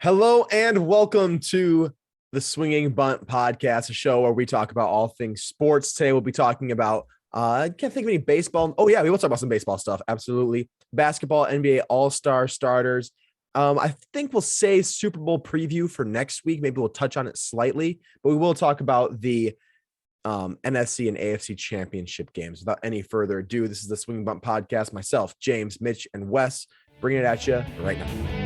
Hello and welcome to the Swinging Bunt Podcast, a show where we talk about all things sports. Today we'll be talking about, I can't think of any baseball. Oh yeah, we will talk about some baseball stuff. Absolutely. Basketball, NBA All-Star starters. I think we'll say Super Bowl preview for next week. Maybe we'll touch on it slightly, but we will talk about the NFC and AFC championship games. Without any further ado, this is the Swinging Bunt Podcast. Myself, James, Mitch, and Wes bringing it at you right now.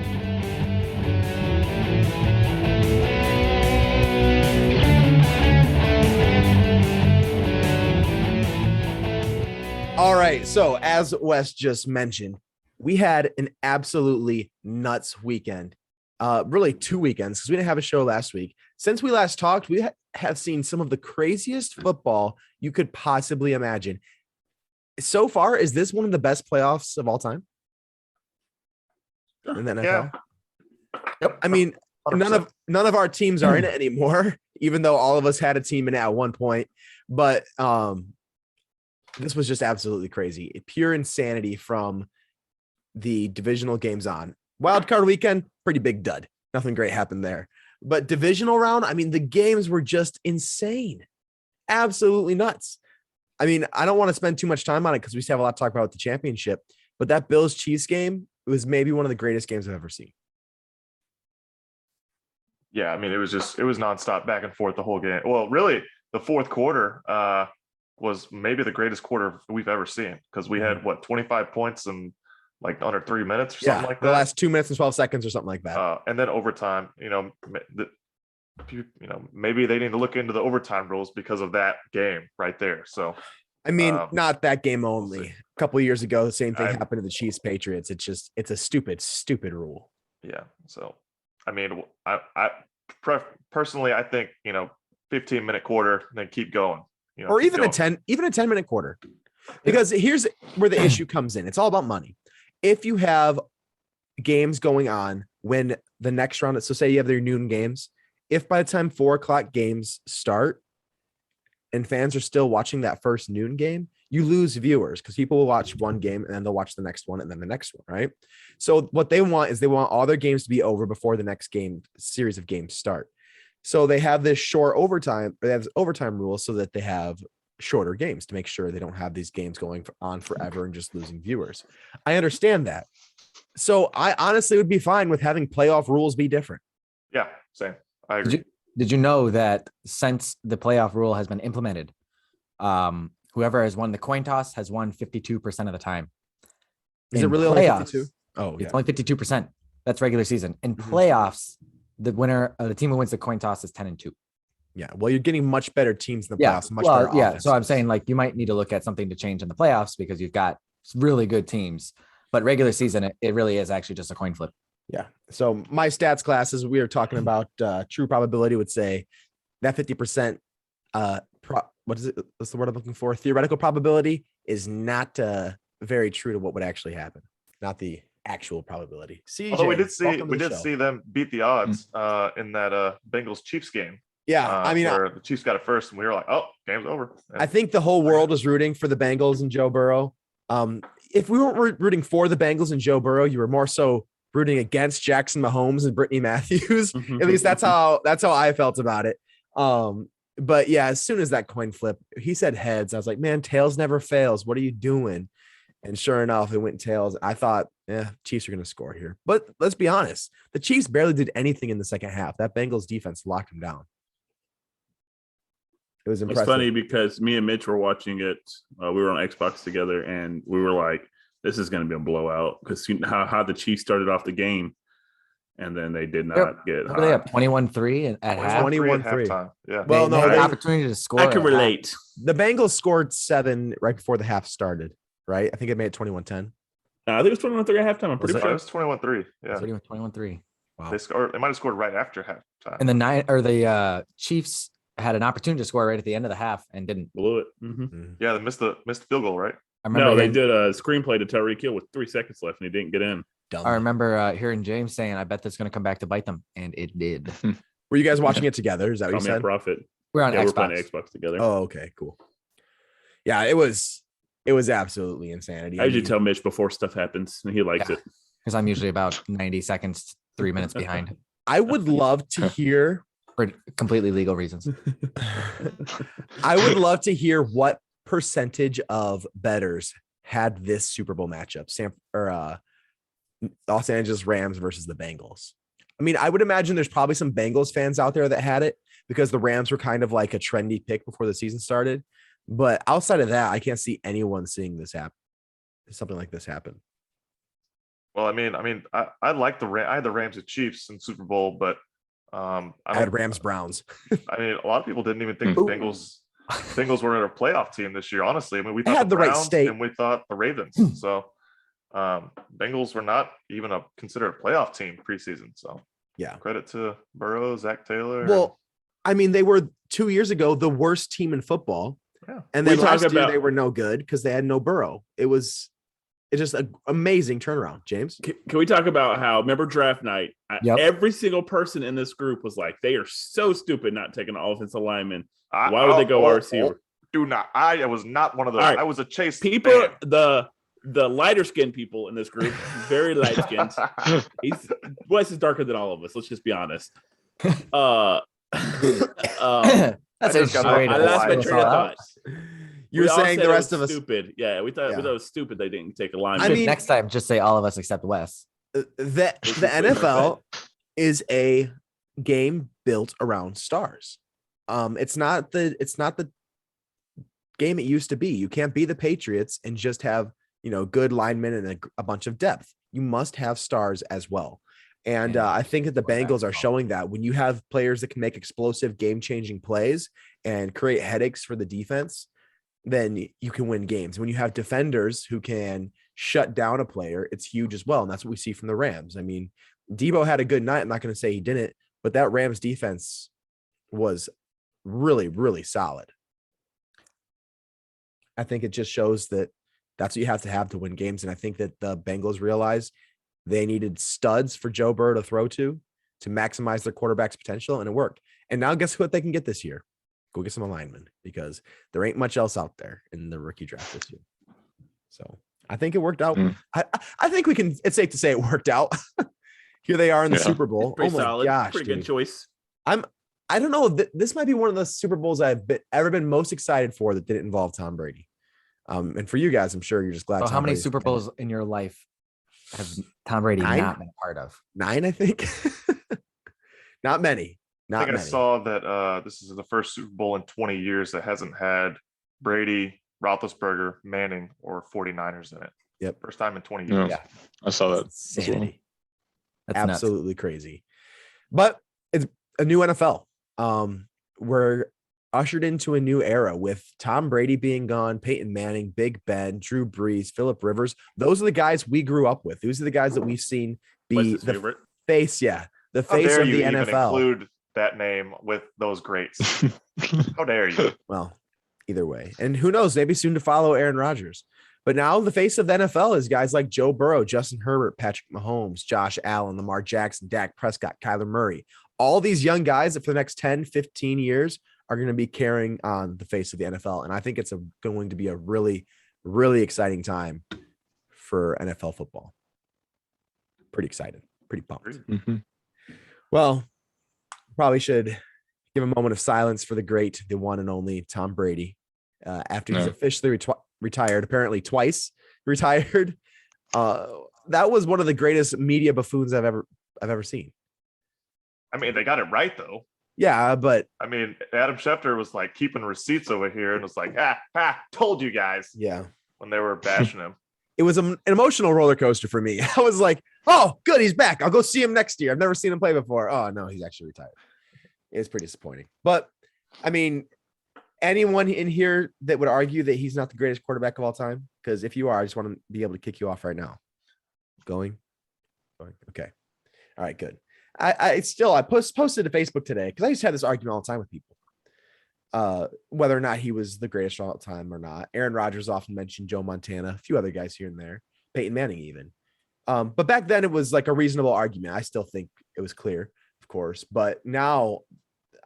All right, so as Wes just mentioned, we had an absolutely nuts weekend. Really 2 weekends because we didn't have a show last week. Since we last talked, we have seen some of the craziest football you could possibly imagine. So far, is this one of the best playoffs of all time in the NFL? Yeah. Yep. I mean, 100%. none of our teams are in it anymore, even though all of us had a team in it at one point. But this was just absolutely crazy. Pure insanity from the divisional games on. Wild card weekend, pretty big dud. Nothing great happened there. But divisional round, I mean, the games were just insane. Absolutely nuts. I mean, I don't want to spend too much time on it because we still have a lot to talk about with the championship. But that Bills-Chiefs game was maybe one of the greatest games I've ever seen. Yeah, I mean, it was nonstop back and forth the whole game. Well, really, the fourth quarter was maybe the greatest quarter we've ever seen because we had 25 points in like under 3 minutes or something like that. The last 2 minutes and 12 seconds or something like that. And then overtime, maybe they need to look into the overtime rules because of that game right there. So, I mean, not that game only. A couple of years ago, the same thing happened to the Chiefs Patriots. It's a stupid rule. Yeah. So, I mean, I personally, I think 15-minute quarter, then keep going. Or even a 10-minute quarter. Because here's where the issue comes in. It's all about money. If you have games going on when the next round, so say you have their noon games, if by the time 4:00 games start and fans are still watching that first noon game, you lose viewers because people will watch one game and then they'll watch the next one and then the next one, right? So what they want is they want all their games to be over before the next series of games start. So they have this short overtime, or they have this overtime rule so that they have shorter games to make sure they don't have these games going on forever and just losing viewers. I understand that. So I honestly would be fine with having playoff rules be different. Yeah, same. I agree. Did you know that since the playoff rule has been implemented, whoever has won the coin toss has won 52% of the time? Is it really only 52? Oh, yeah. It's only 52%. That's regular season. In playoffs, the winner, the team who wins the coin toss is 10-2. Yeah. Well, you're getting much better teams in the playoffs. Better offenses. So I'm saying like you might need to look at something to change in the playoffs because you've got really good teams, but regular season, it really is actually just a coin flip. Yeah. So my stats classes, we were talking about true probability would say that 50%, what is it? What's the word I'm looking for? Theoretical probability is not very true to what would actually happen. Not the actual probability. CJ, although we did see them beat the odds in that Bengals Chiefs game. Yeah, I mean, where the Chiefs got it first, and we were like, "Oh, game's over." I think the whole world was rooting for the Bengals and Joe Burrow. If we weren't rooting for the Bengals and Joe Burrow, you were more so rooting against Jackson Mahomes and Brittany Matthews. At least that's how I felt about it. But yeah, as soon as that coin flip, he said heads. I was like, man, tails never fails. What are you doing? And sure enough, it went tails. I thought, Chiefs are going to score here. But let's be honest, the Chiefs barely did anything in the second half. That Bengals defense locked them down. It was impressive. It's funny because me and Mitch were watching it. We were on Xbox together, and we were like, this is going to be a blowout because you know how the Chiefs started off the game, and then they did not get hot. They have 21-3 at half. 21-3. Yeah. Well, they had the opportunity to score. I can relate. The Bengals scored 7 right before the half started, right? I think it made it 21-10. I think it was 21-3 at halftime. I'm pretty sure. It was 21-3. Yeah. 21-3. Wow. They might have scored right after halftime. And the Chiefs had an opportunity to score right at the end of the half and didn't. Blew it. Yeah, they missed the field goal, right? No, they did a screenplay to Tyreek Hill with 3 seconds left, and he didn't get in. Dumb. I remember hearing James saying, I bet that's going to come back to bite them. And it did. Were you guys watching it together? Is that what you said? Profit. We're on Xbox. We're playing Xbox together. Oh, okay, cool. Yeah, it was absolutely insanity. I usually tell Mitch before stuff happens, and he likes it. Because I'm usually about 90 seconds, 3 minutes behind. I would love to hear. For completely legal reasons. I would love to hear what percentage of bettors had this Super Bowl matchup, Los Angeles Rams versus the Bengals. I mean, I would imagine there's probably some Bengals fans out there that had it because the Rams were kind of like a trendy pick before the season started. But outside of that, I can't see anyone seeing this happen. Something like this happen. Well, I like I had the Rams and Chiefs in Super Bowl, but I had Rams Browns. I mean, a lot of people didn't even think the Bengals were a playoff team this year. Honestly, I mean, we thought had the right state, and we thought the Ravens. So, Bengals were not even considered a playoff team preseason. So, yeah, credit to Burrow, Zach Taylor. Well, I mean, they were 2 years ago the worst team in football, and then last year they were no good because they had no Burrow. It's just an amazing turnaround. James, can we talk about how? Remember draft night? Every single person in this group was like, "They are so stupid not taking an offensive lineman. Why would they go wide receiver?" Do not. I was not one of those. Right. I was a Chase people. Fan. The lighter skinned people in this group, very light skinned. Wes is darker than all of us. Let's just be honest. That's a great. I lost my train of thought. You're saying the rest of us stupid. Yeah, we thought it was stupid they didn't take a line. I mean, next time just say all of us except Wes. The NFL is a game built around stars. It's not the game it used to be. You can't be the Patriots and just have, good linemen and a bunch of depth. You must have stars as well. And I think that the Bengals are showing that when you have players that can make explosive game-changing plays and create headaches for the defense, then you can win games. When you have defenders who can shut down a player, it's huge as well. And that's what we see from the Rams. I mean, Debo had a good night. I'm not going to say he didn't, but that Rams defense was really, really solid. I think it just shows that that's what you have to win games. And I think that the Bengals realized they needed studs for Joe Burrow to throw to maximize their quarterback's potential, and it worked. And now guess what they can get this year? Go get some alignment, because there ain't much else out there in the rookie draft this year. So I think it worked out. I think it's safe to say it worked out. Here they are in the Super Bowl. Pretty my solid. Gosh, pretty dude. good choice. I don't know. This might be one of the Super Bowls I've ever been most excited for that didn't involve Tom Brady. And for you guys, I'm sure you're just glad. So how many Brady's Super Bowls in your life has Tom Brady 9? not been a part of? 9, I think. Not many. I think I saw that this is the first Super Bowl in 20 years that hasn't had Brady, Roethlisberger, Manning, or 49ers in it. Yep. First time in 20 years. Yeah. I saw that. Insanity. That's absolutely crazy. But it's a new NFL. We're ushered into a new era with Tom Brady being gone, Peyton Manning, Big Ben, Drew Brees, Phillip Rivers. Those are the guys we grew up with. Those are the guys that we've seen be the favorite face. Yeah. The face of the NFL. Include that name with those greats. How dare you? Well, either way. And who knows, maybe soon to follow Aaron Rodgers. But now the face of the NFL is guys like Joe Burrow, Justin Herbert, Patrick Mahomes, Josh Allen, Lamar Jackson, Dak Prescott, Kyler Murray. All these young guys that for the next 10, 15 years are going to be carrying on the face of the NFL. And I think it's going to be a really, really exciting time for NFL football. Pretty excited. Pretty pumped. Mm-hmm. Well, probably should give a moment of silence for the great, the one and only Tom Brady. After he's officially retired, apparently twice retired. That was one of the greatest media buffoons I've ever seen. I mean, they got it right though. Yeah, but I mean, Adam Schefter was like keeping receipts over here and was like, told you guys. Yeah, when they were bashing him. It was an emotional roller coaster for me. I was like, oh, good, he's back. I'll go see him next year. I've never seen him play before. Oh, no, he's actually retired. It's pretty disappointing. But, I mean, anyone in here that would argue that he's not the greatest quarterback of all time? Because if you are, I just want to be able to kick you off right now. Going? Okay. All right, good. I posted to Facebook today because I used to have this argument all the time with people. Whether or not he was the greatest of all time or not. Aaron Rodgers often mentioned Joe Montana, a few other guys here and there, Peyton Manning even. But back then it was like a reasonable argument. I still think it was clear, of course, but now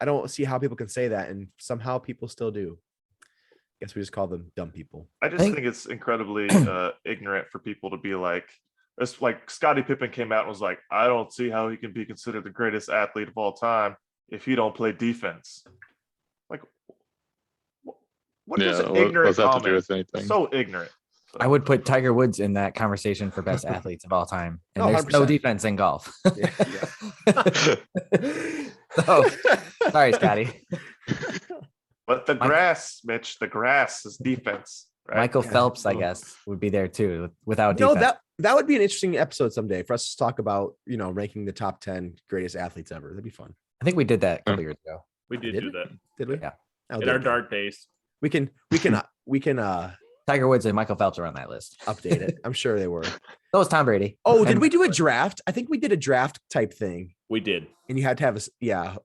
I don't see how people can say that, and somehow people still do. I guess we just call them dumb people. I just think it's incredibly ignorant for people to be like, it's like Scottie Pippen came out and was like, I don't see how he can be considered the greatest athlete of all time if he don't play defense. Like, what does an ignorant what's that to do comment? with anything? So ignorant. I would put Tiger Woods in that conversation for best athletes of all time. And Oh, there's no 100%. defense in golf. Yeah. So, sorry, Scotty. But the grass, Mitch, the grass is defense. Right? Michael Yeah. Phelps, I guess, would be there too without No, defense. that would be an interesting episode someday for us to talk about, ranking the top 10 greatest athletes ever. That'd be fun. I think we did that a couple years ago. We did Did do we? that Did we? Yeah. I'll in do our it again. dark days. We can Tiger Woods and Michael Phelps are on that list. update it. I'm sure they were. So was Tom Brady. Oh, did And- we do a draft? I think we did a draft type thing. We did. And you had to have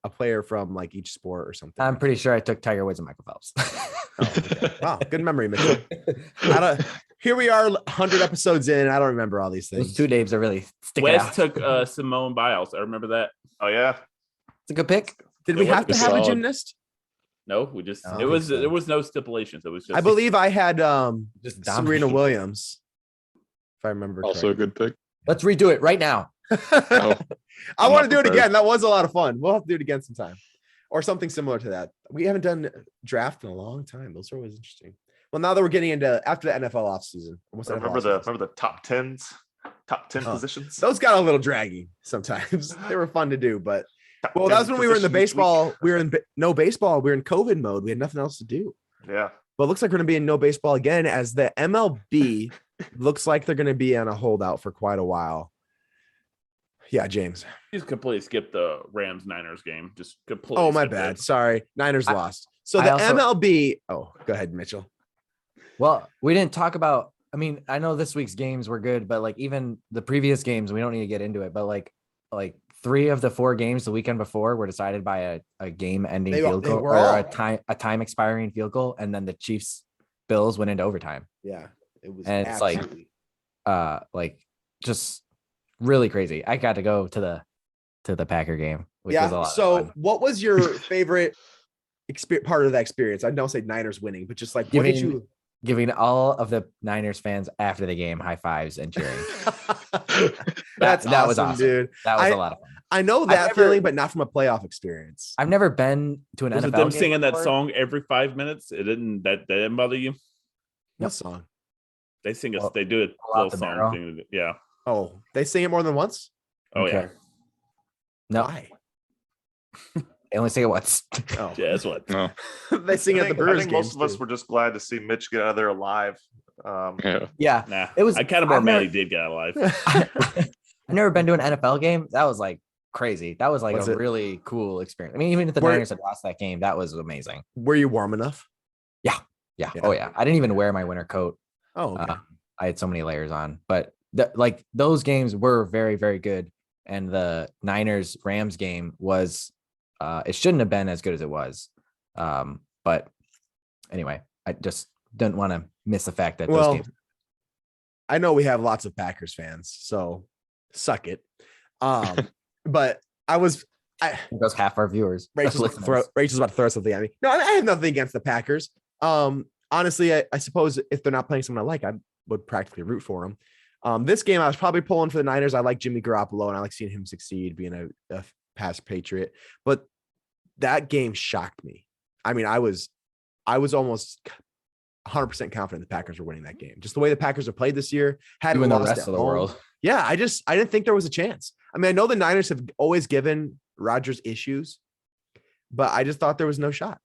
a player from like each sport or something. I'm pretty sure I took Tiger Woods and Michael Phelps. Oh, okay. Wow, good memory, Mitchell. Here we are 100 episodes in. I don't remember all these Those things. two names are really sticking Wes out. took Simone Biles. I remember that. Oh yeah. It's a good pick. Did we It have to was have a solid. gymnast? No, we just I don't it was think so. there was no stipulations. It was just I believe I had Just Serena dominating. Williams, if I remember Also a correctly. good pick. Let's redo it right now. Oh, I I'm want not to do it prepared. again. That was a lot of fun. We'll have to do it again sometime, or something similar to that. We haven't done draft in a long time. Those are always interesting. Well, now that we're getting into after the NFL offseason, almost NFL Remember offseason, the top 10s, top 10 Huh. positions. those got a little draggy sometimes. They were fun to do, but Top well, 10 that was when we were in the positions each week. baseball. We were in no baseball. We were in COVID mode. We had nothing else to do. Yeah. But it looks like we're going to be in no baseball again, as the MLB looks like they're going to be on a holdout for quite a while. Yeah, James. just completely skipped the Rams Niners game. Just completely. Oh, my skipped bad. it. Sorry. Niners I- lost. So I the also- MLB. Oh, go ahead, Mitchell. Well, we didn't talk about. I mean, I know this week's games were good, but like even the previous games, we don't need to get into it. But like 3 of the 4 games the weekend before were decided by a game-ending They field goal were or all. a time expiring field goal, and then the Chiefs Bills went into overtime. Yeah, it was. And it's like- absolutely- Like just really crazy. I got to go to the Packer game, which was a yeah. lot. So, of fun. what was your favorite part of that experience? I don't say Niners winning, but just like what did Giving- you? Giving all of the Niners fans after the game high fives and cheering. That's that was awesome, awesome. dude. That was I- a lot of fun. I know I've that never- feeling, but not from a playoff experience. I've never been to an Was NFL it them game singing that before. song every 5 minutes? It didn't that didn't bother you? What song? They sing us. Well, They do a Pull Out little the song Barrel. thing. Yeah. Oh, they sing it more than once. Oh yeah. Okay. No, Why? they only sing it once. Oh, Yeah. That's what. no. they sing it at the I Brewers think most games, of us too. were just glad to see Mitch get out of there alive. Yeah. Yeah, Nah. It was- I kind of more I've mad never- he did get out alive. I've never been to an NFL game. That was like crazy. That was like Was a it? really cool experience. I mean, even if the Were- Niners had lost that game, that was amazing. Were you warm enough? Yeah. Yeah. Oh yeah. I didn't even wear my winter coat. Oh, okay. I had so many layers on, but like those games were very, very good. And the Niners Rams game was, it shouldn't have been as good as it was. But anyway, I just didn't want to miss the fact that those Well, games. I know we have lots of Packers fans, so suck it. But Those half our viewers. Rachel's listeners. about to throw something at me. No, I have nothing against the Packers. Honestly, I suppose if they're not playing someone I like, I would practically root for them. This game, I was probably pulling for the Niners. I like Jimmy Garoppolo, and I like seeing him succeed, being a past Patriot. But that game shocked me. I mean, I was almost 100% confident the Packers were winning that game. Just the way the Packers have played this year, hadn't You and the lost rest at of the home. world. Yeah, I didn't think there was a chance. I mean, I know the Niners have always given Rodgers issues, but I just thought there was no shot.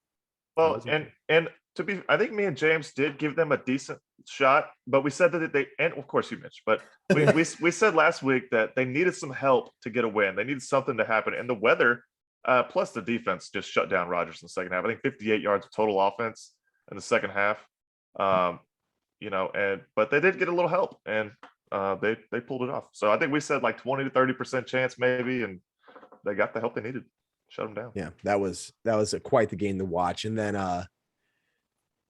Well, wasn't- and to be, I think me and James did give them a decent shot, but we said that they, and of course you, Mitch, but we said last week that they needed some help to get a win. They needed something to happen, and the weather, plus the defense, just shut down Rodgers in the second half. I think 58 yards of total offense in the second half. But they did get a little help, and they pulled it off. So I think we said like 20 to 30% chance maybe, and they got the help they needed. Shut them down. Yeah, that was quite the game to watch. And then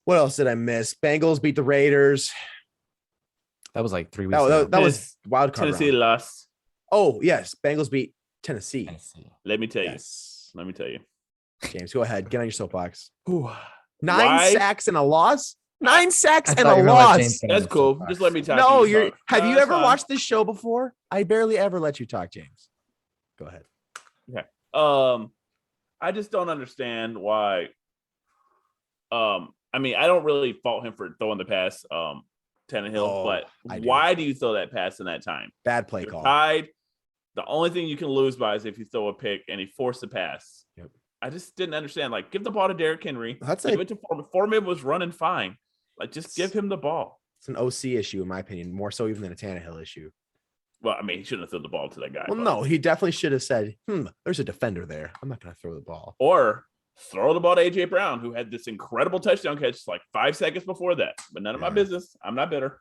what else did I miss? Bengals beat the Raiders. That was like 3 weeks That, ago. that was wild card Tennessee round. lost. Oh yes, Bengals beat Tennessee. Tennessee. Let me tell you. Yes. Let me tell you. James, go ahead. Get on your soapbox. 9 Why? sacks and a loss. 9 sacks I and thought a you were gonna let loss. James finish That's the cool. soapbox. Just let me talk. No, you you're. talk. Have No, you that's ever fine. watched this show before? I barely ever let you talk, James. Go ahead. I just don't understand why. I mean, I don't really fault him for throwing the pass, Tannehill, Oh, but I do. why do you throw that pass in that time? Bad play You're call. tied. The only thing you can lose by is if you throw a pick and he forced the pass. Yep. I just didn't understand. Like, give the ball to Derrick Henry. That's Give a- it to Foreman. Foreman was running fine. Like, just give him the ball. It's an OC issue, in my opinion, more so even than a Tannehill issue. Well, I mean, he shouldn't have thrown the ball to that guy. Well, but- no, he definitely should have said, there's a defender there. I'm not going to throw the ball. Or throw the ball to AJ Brown, who had this incredible touchdown catch like 5 seconds before that. But none of my Yeah. business. I'm not bitter.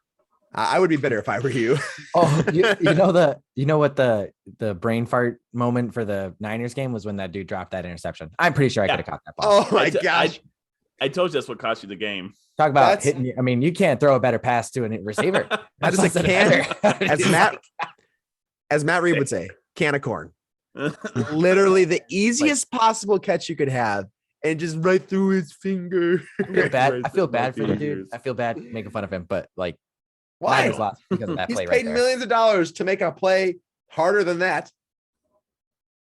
I would be better if I were you. Oh, you know what the brain fart moment for the Niners game was when that dude dropped that interception. I'm pretty sure I Yeah. could have caught that ball. Oh, my gosh. I told you that's what cost you the game. Talk about That's- hitting. I mean, you can't throw a better pass to a receiver. I just like That's can, as Matt Reed would say, can of corn. Literally the easiest possible catch you could have, and just right through his finger. I feel bad. I feel My bad for the dude. fingers. I feel bad making fun of him, but like Why? Niners lost because of that He's play paid right there. millions of dollars to make a play harder than that.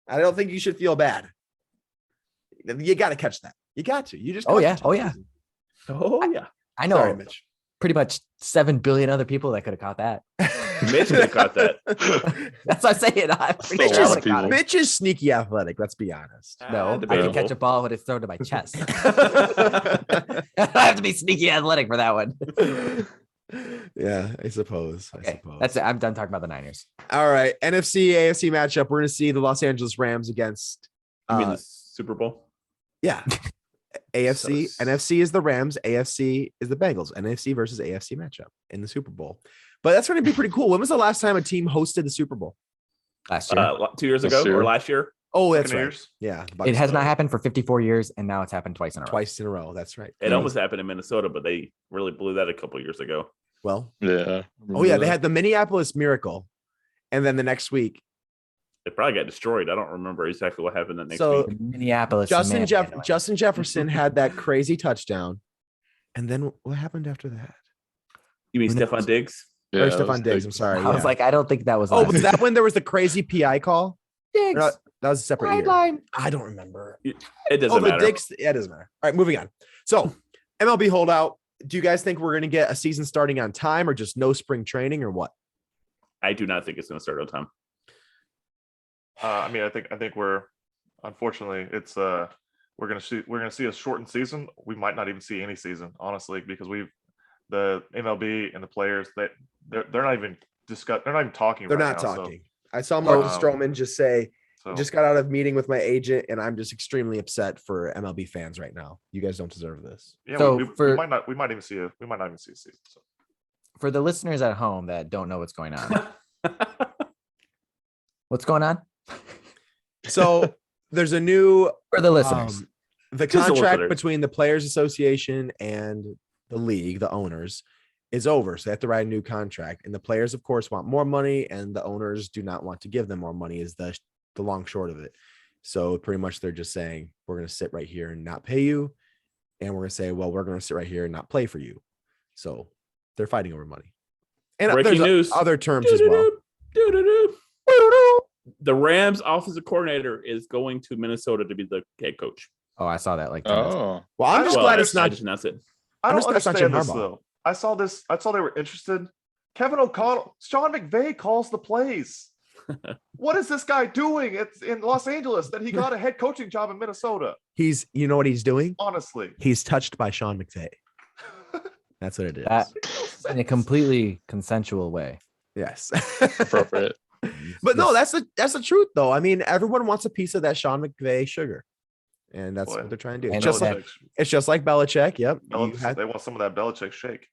I don't think you should feel bad. You got to catch that. You got to. You just. Oh, caught yeah. the Oh, yeah. touchdown. Oh, yeah. I know Sorry, Mitch. pretty much 7 billion other people that could have caught that. Mitch could have caught that. That's what I'm saying. I'm pretty Mitch sure I is, would've caught it. Mitch is sneaky athletic. Let's be honest. No, I debatable. can catch a ball when it's thrown to my chest. I have to be sneaky athletic for that one. Yeah, I suppose. Okay, that's it. I'm done talking about the Niners. All right. NFC, AFC matchup. We're going to see the Los Angeles Rams against. You mean the Super Bowl? Yeah. AFC, So- NFC is the Rams, AFC is the Bengals. NFC versus AFC matchup in the Super Bowl. But that's going to be pretty cool. When was the last time a team hosted the Super Bowl? Last year. 2 years ago Last year. or last year? Oh, that's right. Buccaneers. Yeah. the It Bucs has did. not happened for 54 years, and now it's happened twice in a row. Twice in a row. That's right. It almost happened in Minnesota, but they really blew that a couple years ago. Well, Yeah. oh, yeah. They had the Minneapolis Miracle. And then the next week, It probably got destroyed. I don't remember exactly what happened that next So- week. Minneapolis. Justin manhandling. Jefferson had that crazy touchdown. And then what happened after that? You mean Who Stephon knows? Diggs? Or Stephon Diggs. I'm sorry. I was yeah. like, I don't think that was. Oh, last was that when there was the crazy PI call? Diggs. Or that was a separate year. Sideline. I don't remember. It doesn't Oh, the matter. Dicks. Yeah, it doesn't matter. All right, moving on. So, MLB holdout. Do you guys think we're going to get a season starting on time, or just no spring training, or what? I do not think it's going to start on time. I mean, I think we're unfortunately it's we're gonna see a shortened season. We might not even see any season, honestly, because the MLB and the players they're not even they're not even talking. They're right not now, talking. I saw Marcus Um, Stroman just say, So, just got out of meeting with my agent, and I'm just extremely upset for MLB fans right now. You guys don't deserve this. yeah, So we for- might not even see a season. So. For the listeners at home that don't know what's going on, what's going on? So there's a new For the listeners, the Just the contract listeners. between the Players Association and the league, the owners, is over. So they have to write a new contract. And the players, of course, want more money, and the owners do not want to give them more money, is the long short of it. So pretty much they're just saying, we're going to sit right here and not pay you. And we're going to say, well, we're going to sit right here and not play for you. So they're fighting over money. And Breaking there's news. other terms as well. Doo-doo-doo. The Rams offensive coordinator is going to Minnesota to be the head coach. oh, I saw that like 10 minutes ago. Oh, Well, I'm just Well, glad it's I not. just announced it. I I'm don't just glad it's not understand Jim this Harbaugh. though. I saw this. I saw they were interested. Kevin O'Connell, Sean McVay calls the plays. What is this guy doing? It's in Los Angeles that he got a head coaching job in Minnesota. You know what he's doing? Honestly, He's touched by Sean McVay. That's what it is. That in a completely consensual way. Yes. appropriate. But no, that's the truth though. I mean, everyone wants a piece of that Sean McVay sugar. And that's Boy. what they're trying to do. I It's know just that. like it's just like Belichick. Yep. You Belichick- had- they want some of that Belichick shake.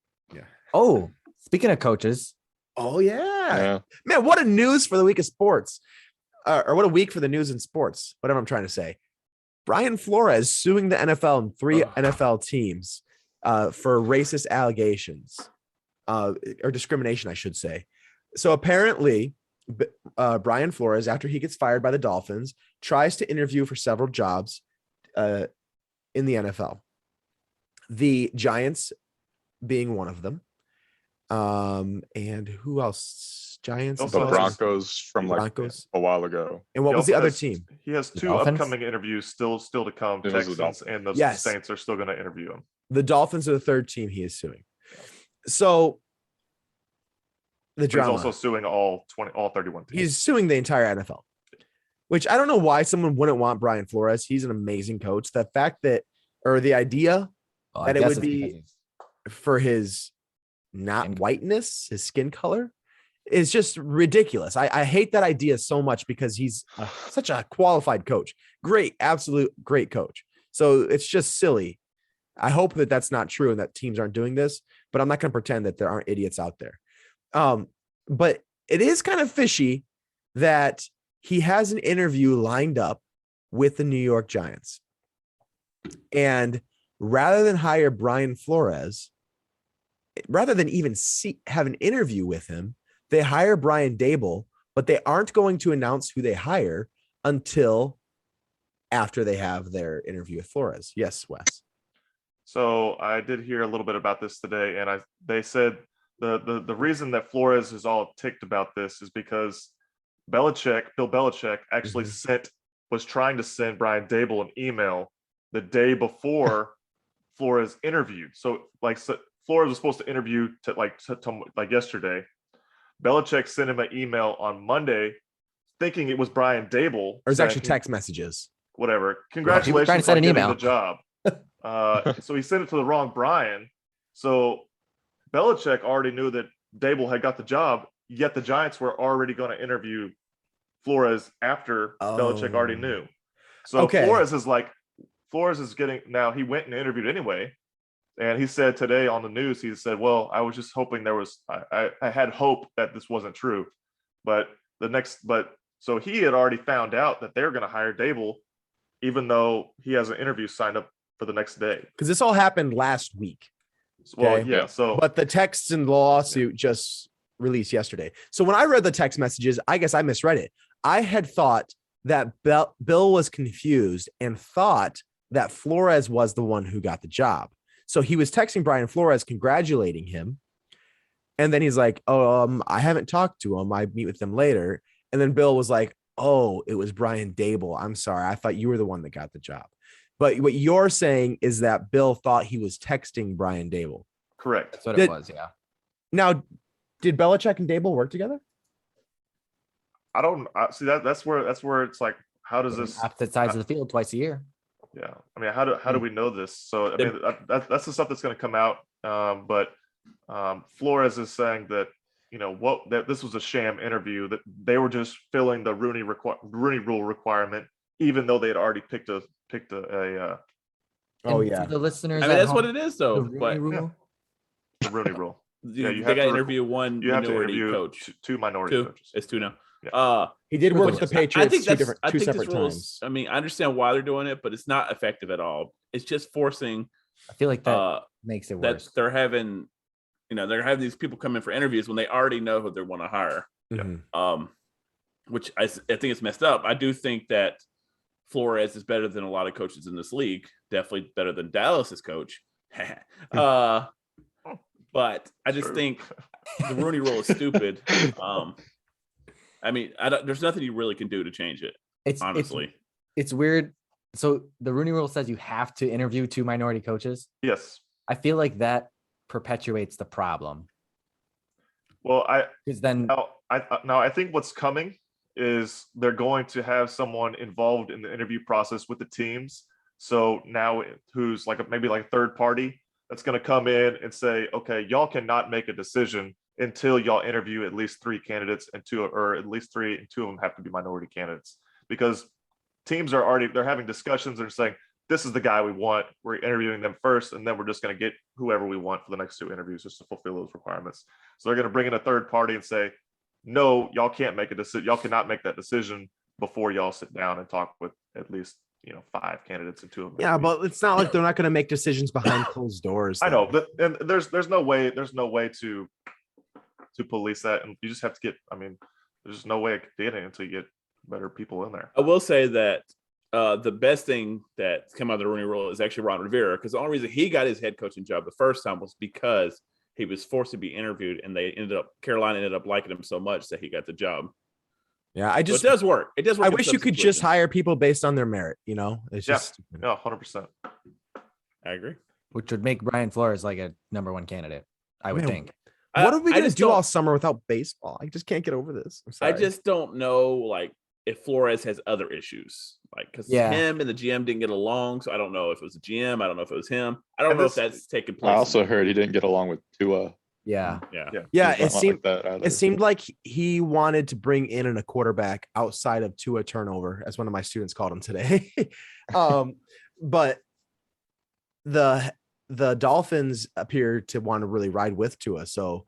Oh, speaking of coaches, oh yeah. Yeah. Man, what a news for the week of sports. Or what a week for the news in sports. Whatever I'm trying to say. Brian Flores suing the NFL and 3 Ugh. NFL teams for racist allegations or discrimination, I should say. So apparently, Brian Flores, after he gets fired by the Dolphins, tries to interview for several jobs in the NFL. The Giants being one of them. And who else? Giants, Also The has- Broncos from like Broncos. a while ago. And what He was the also other has- team? He has The two Dolphins? upcoming interviews still to come. It was the Texans and the Yes. Saints are still going to interview him. The Dolphins are the third team he is suing. So the But he's drama. also suing all 31 teams. He's suing the entire NFL, which I don't know why someone wouldn't want Brian Flores. He's an amazing coach. The fact that, or the idea Well, that I it guess would it's be- because he's- for his not Skin color. whiteness, his skin color, is just ridiculous. I hate that idea so much because he's such a qualified coach. Great, absolute great coach. So it's just silly. I hope that that's not true and that teams aren't doing this, but I'm not going to pretend that there aren't idiots out there. But it is kind of fishy that he has an interview lined up with the New York Giants. And rather than hire Brian Flores, rather than even have an interview with him, they hire Brian Dable, but they aren't going to announce who they hire until after they have their interview with Flores. Yes, Wes. So I did hear a little bit about this today, and they said the reason that Flores is all ticked about this is because Bill Belichick actually was trying to send Brian Dable an email the day before Flores interviewed. So Flores was supposed to interview like yesterday. Belichick sent him an email on Monday, thinking it was Brian Dable. Or it's saying actually text messages. whatever. He was trying Congratulations to send on an getting email. the job. So he sent it to the wrong Brian. So Belichick already knew that Dable had got the job, yet the Giants were already going to interview Flores after Belichick already knew. So Okay. Flores is getting, now he went and interviewed anyway. And he said today on the news, he said, well, I was just hoping I had hope that this wasn't true. So he had already found out that they're going to hire Dable, even though he has an interview signed up for the next day. Because this all happened last week. Well, Okay. yeah. So, But the texts and the lawsuit just released yesterday. So when I read the text messages, I guess I misread it. I had thought that Bill was confused and thought that Flores was the one who got the job. So he was texting Brian Flores, congratulating him. And then he's like, I haven't talked to him. I meet with them later. And then Bill was like, oh, it was Brian Dable. I'm sorry. I thought you were the one that got the job. But what you're saying is that Bill thought he was texting Brian Dable. correct. That's what Did- it was. Yeah. Now, did Belichick and Dable work together? I don't see that. That's where it's like, how does this? Opposite sides of the field twice a year. Yeah, I mean, how do we know this? So I mean, that's the stuff that's going to come out. But Flores is saying that that this was a sham interview, that they were just filling the Rooney rule requirement, even though they had already picked a Oh, And yeah. for the listeners, I mean, at that's home, what it is, the though. Rooney But Rule. the Rooney rule. Yeah, you they have got to to interview one You have to minority interview coach. two minority Two. coaches. It's two now. Yeah. He did work Which with the is- Patriots two this separate rule times. I mean, I understand why they're doing it, but it's not effective at all. It's just forcing I feel like that uh, makes it that worse. they're having these people come in for interviews when they already know who they want to hire. Mhm. Which I think it's messed up. I do think that Flores is better than a lot of coaches in this league. Definitely better than Dallas's coach. But I just True. think the Rooney Rule is stupid. I mean, there's nothing you really can do to change it. It's Honestly, it's weird. So the Rooney Rule says you have to interview two minority coaches. Yes. I feel like that perpetuates the problem Well, because then I think what's coming is they're going to have someone involved in the interview process with the teams. So now who's maybe a third party that's going to come in and say, okay, y'all cannot make a decision until y'all interview at least three candidates and two of them have to be minority candidates, because teams they're having discussions. They're saying, this is the guy we want. We're interviewing them first, and then we're just going to get whoever we want for the next two interviews just to fulfill those requirements. So they're going to bring in a third party and say, no, y'all can't make a decision. Y'all cannot make that decision before y'all sit down and talk with at least five candidates and two of them. Yeah, but it's not like they're not going to make decisions behind closed doors. I though. know, but and there's no way to police that, and you just have to get. I mean, there's no way of getting it until you get better people in there. I will say that the best thing that's come out of the Rooney Rule is actually Ron Rivera, because the only reason he got his head coaching job the first time was because he was forced to be interviewed, and Carolina ended up liking him so much that he got the job. Yeah, So it does work. It does work. I in wish some you could just situations. hire people based on their merit. It's just Yeah, 100%. I agree. which would make Brian Flores like a number one candidate, I would Man, think. What are we I gonna just do don't- all summer without baseball? I just can't get over this. I'm sorry. I just don't know, like, if Flores has other issues, like, because Yeah. him and the GM didn't get along. So I don't know if it was the GM. I don't know if it was him. I don't And know this- if that's taken place. I also heard he didn't get along with Tua. Yeah. Yeah. yeah, He's it not seemed like that either. it seemed like he wanted to bring in a quarterback outside of Tua turnover, as one of my students called him today. But the Dolphins appear to want to really ride with Tua. So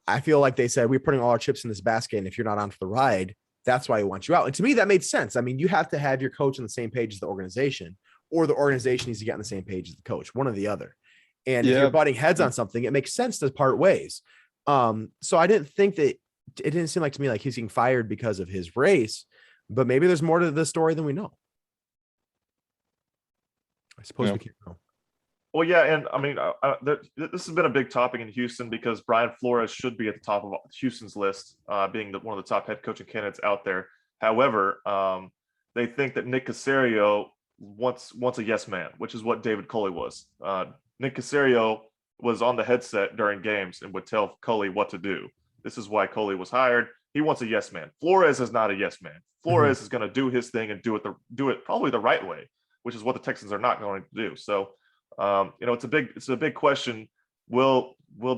I feel like they said, we're putting all our chips in this basket, and if you're not on for the ride, that's why we want you out. And to me, that made sense. I mean, you have to have your coach on the same page as the organization, or the organization needs to get on the same page as the coach, one or the other. And if Yeah. you're butting heads on something, it makes sense to part ways. So I didn't think that, it didn't seem like to me like he's getting fired because of his race, but maybe there's more to the story than we know. I suppose Yeah. we can't know. Well, yeah, and I mean, this has been a big topic in Houston because Brian Flores should be at the top of Houston's list, being one of the top head coaching candidates out there. However, they think that Nick Caserio wants a yes man, which is what David Culley was. Nick Caserio was on the headset during games and would tell Culley what to do. This is why Culley was hired. He wants a yes man. Flores is not a yes man. Flores is going to do his thing and do it probably the right way, which is what the Texans are not going to do. So. It's a big question. Would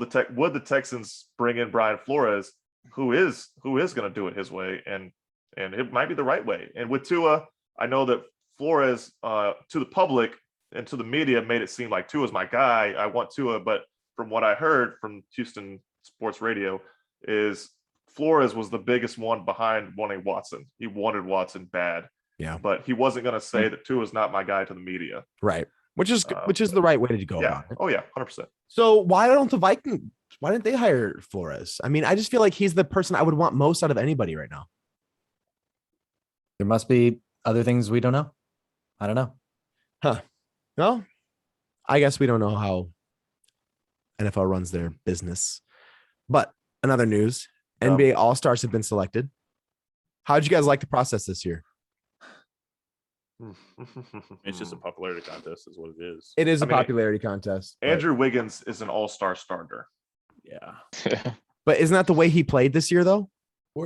the Texans bring in Brian Flores, who is going to do it his way, and it might be the right way. And with Tua, I know that Flores to the public and to the media made it seem like Tua's my guy. I want Tua, but from what I heard from Houston sports radio, is Flores was the biggest one behind wanting Watson. He wanted Watson bad, Yeah, but he wasn't going to say that Tua's not my guy to the media. right. Which is the right way to go Yeah. about it. Oh yeah, 100%. So why didn't they hire Flores? I mean, I just feel like he's the person I would want most out of anybody right now. There must be other things we don't know. I don't know. No, I guess we don't know how NFL runs their business. But another news, NBA All-Stars have been selected. How did you guys like the process this year? It's just a popularity contest, is what it is. It is I a mean, popularity contest. but- Andrew Wiggins is an all-star starter. Yeah. But isn't that the way he played this year, though? I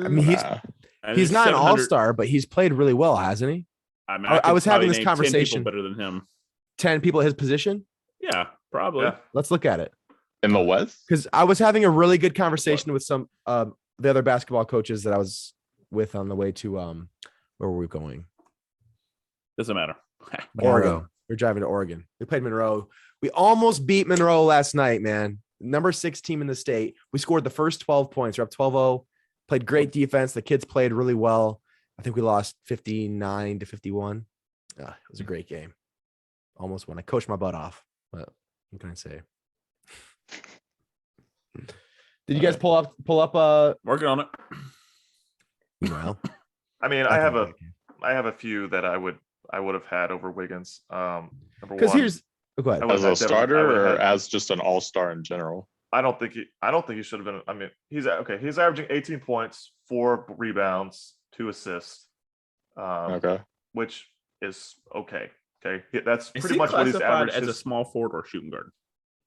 mean, Nah. And he's it's not an 700 all-star, but he's played really well, hasn't he? I mean, I was could having probably this name 10 people conversation. better than him. 10 people at his position. Yeah, probably. Yeah. Let's look at it. In the West? Because I was having a really good conversation with some the other basketball coaches that I was with on the way to where were we going? Doesn't matter. Oregon. We're driving to Oregon. We played Monroe. We almost beat Monroe last night, man. Number 6 team in the state. We scored the first 12 points. We're up 12-0. Played great defense. The kids played really well. I think we lost 59-51. It was a great game. Almost won. I coached my butt off, but what can I say? Did you guys pull up Working on it. well, I mean, I have a few that I would have had over Wiggins. Number because one, here's go ahead. I would As have a had Devin- I starter would have or had- as just an all-star in general? I don't think he should have been. I mean, he's okay. He's averaging 18 points, 4 rebounds, 2 assists, Okay. which is okay. Okay, that's Is pretty he much what he's classified averaged. as a small forward or shooting guard?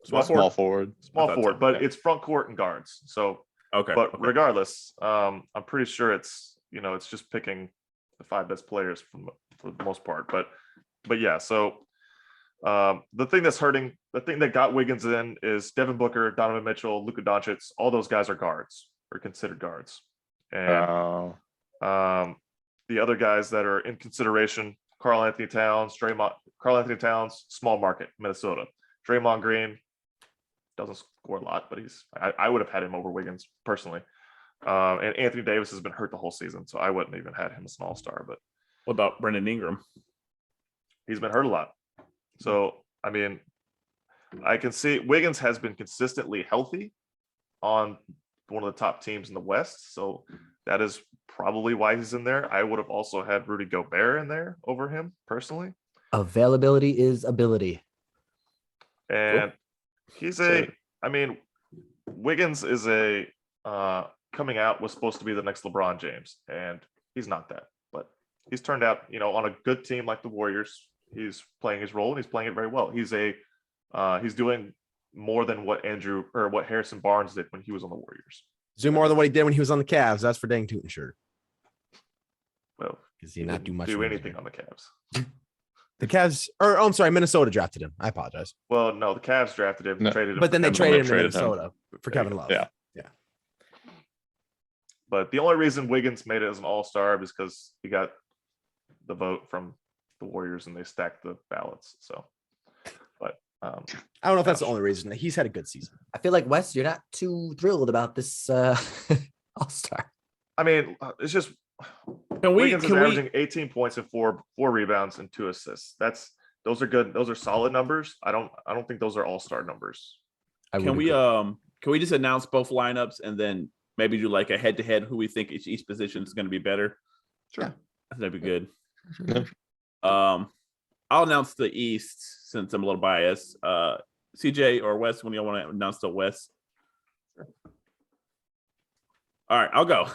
small Small forward, forward. small I thought forward, so, but okay. it's front court and guards. So, Okay. but okay. regardless, I'm pretty sure it's just picking the 5 best players for the most part. But yeah, so the thing that got Wiggins in is Devin Booker, Donovan Mitchell, Luka Doncic. All those guys are guards or considered guards, and the other guys that are in consideration: Karl Anthony Towns, small market, Minnesota. Draymond Green doesn't score a lot, but I would have had him over Wiggins personally. And Anthony Davis has been hurt the whole season, so I wouldn't even had him as an all-star, but What about Brendan Ingram? he's been hurt a lot. So, I mean, I can see Wiggins has been consistently healthy on one of the top teams in the West. So that is probably why he's in there. I would have also had Rudy Gobert in there over him personally. Availability is ability. And he's So- I mean, Wiggins is coming out was supposed to be the next LeBron James, and he's not that. But he's turned out, on a good team like the Warriors, he's playing his role and he's playing it very well. He's doing more than what Harrison Barnes did when he was on the Warriors. Do more than what he did when he was on the Cavs. That's for dang tootin' sure. Well, Because he not do didn't much. do when he was anything there. on the Cavs. The Cavs, or I'm sorry, Minnesota drafted him. I apologize. Well, no, the Cavs drafted him, No, traded him, But then they for traded him Kevin to Love. traded him. Minnesota for Kevin Love. Yeah. But the only reason Wiggins made it as an all-star is because he got the vote from the Warriors and they stacked the ballots. So, but I don't know if that's the only reason. He's had a good season. I feel like Wes, you're not too thrilled about this all-star. I mean, it's just Wiggins is averaging 18 points and four rebounds and 2 assists. Those are good. Those are solid numbers. I don't think those are all-star numbers. Can we just announce both lineups and then maybe do like a head-to-head who we think each position is going to be better? Sure. Yeah. I think that'd be good. Yeah. I'll announce the East since I'm a little biased. CJ or Wes, when y'all want to announce the West? Sure. All right, I'll go.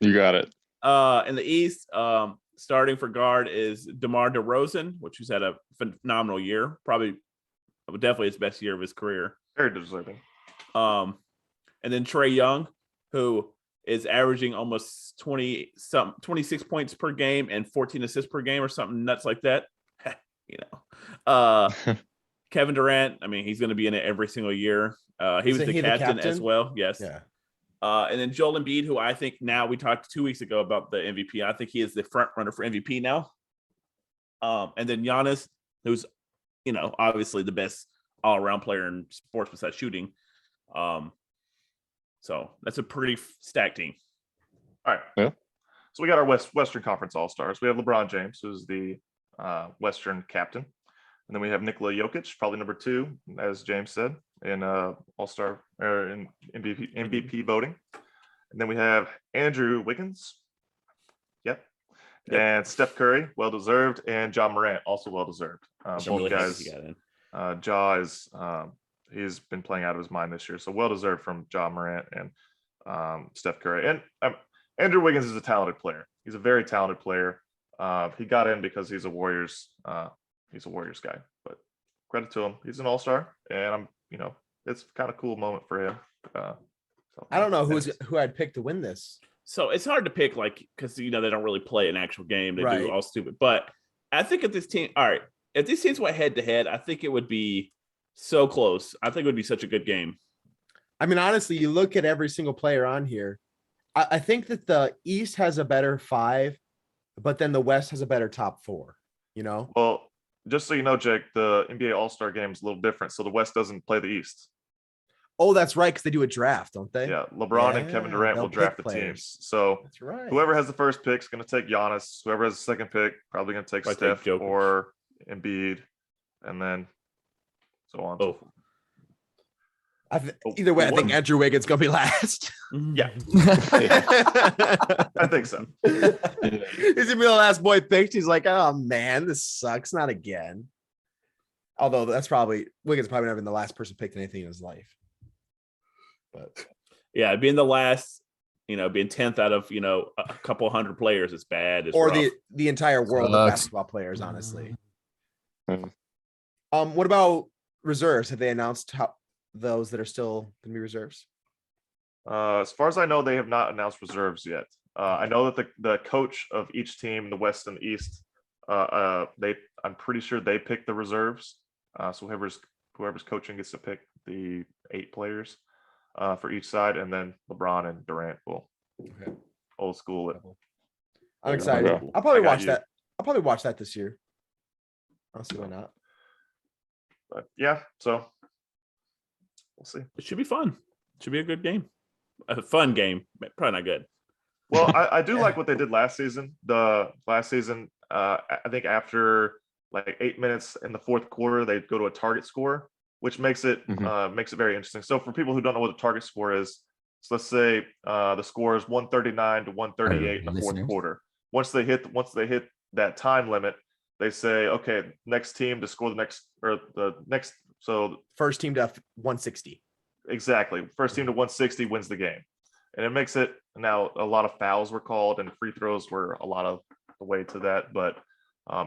You got it. In the East, starting for guard is DeMar DeRozan, which has had a phenomenal year. Definitely his best year of his career. Very deserving. And then Trae Young, who is averaging almost 26 points per game and 14 assists per game or something nuts like that. Kevin Durant, I mean, he's going to be in it every single year. He was the captain as well. Yes. Yeah. And then Joel Embiid, who I think now, we talked 2 weeks ago about the MVP. I think he is the front runner for MVP now. And then Giannis, who's, obviously the best all around player in sports besides shooting. So that's a pretty stacked team. All right. Yeah. So we got our Western Conference All-Stars. We have LeBron James, who's the Western captain. And then we have Nikola Jokic, probably number 2, as James said, in All-Star or in MVP voting. And then we have Andrew Wiggins. Yep. And Steph Curry, well-deserved, and Ja Morant, also well-deserved. Both guys. Ja is he's been playing out of his mind this year, so well-deserved from Ja Morant and Steph Curry. And Andrew Wiggins is a talented player. He's a very talented player. He got in because he's a Warriors guy, but credit to him. He's an all-star, and it's kind of cool moment for him. So I don't know who I'd pick to win this. So it's hard to pick, because they don't really play an actual game. They Right. do all stupid. But I think if this team, all right, if these teams went head-to-head, I think it would be so close. I think it would be such a good game. I mean, honestly, you look at every single player on here. I think that the East has a better 5, but then the West has a better top 4. Well, just so you know, Jake, the NBA All-Star game is a little different. So the West doesn't play the East. Oh, that's right, because they do a draft, don't they? Yeah, LeBron and Kevin Yeah, Durant they'll will draft pick the players. teams. So That's right. whoever has the first pick is going to take Giannis. Whoever has the second pick probably going to take Might Steph take Jokic. or Embiid, and then so on. and so Oh. forth. Either way, I think One- Andrew Wiggins gonna be last. Yeah, I think so. He's gonna be the last boy picked. He's like, oh man, this sucks. Not again. Although that's probably Wiggins probably never been the last person picked in anything in his life. But Yeah, being the last, being 10th out of, a couple hundred players is bad. It's or rough. the entire world of Sucks. basketball players, honestly. Hmm. What about reserves? Have they announced those that are still gonna be reserves? As far as I know, they have not announced reserves yet. I know that the coach of each team, the West and the East, I'm pretty sure they pick the reserves. So whoever's coaching gets to pick the 8 players for each side, and then LeBron and Durant will old school it. I'm excited. Okay. I'll probably I got watch you. that. I'll probably watch that this year. I'll see why not. But yeah, so we'll see. It should be fun. It should be a good game. A fun game. Probably not good. Well, I do like what they did last season. I think after like 8 minutes in the fourth quarter, they go to a target score, which makes it very interesting. So for people who don't know what a target score is, So let's say the score is 139 to 138 in the fourth listeners. quarter. Once they hit that time limit, they say, okay, next team to score the next. So First team to 160. exactly, first team to 160 wins the game, and it makes it now a lot of fouls were called and free throws were a lot of the way to that, but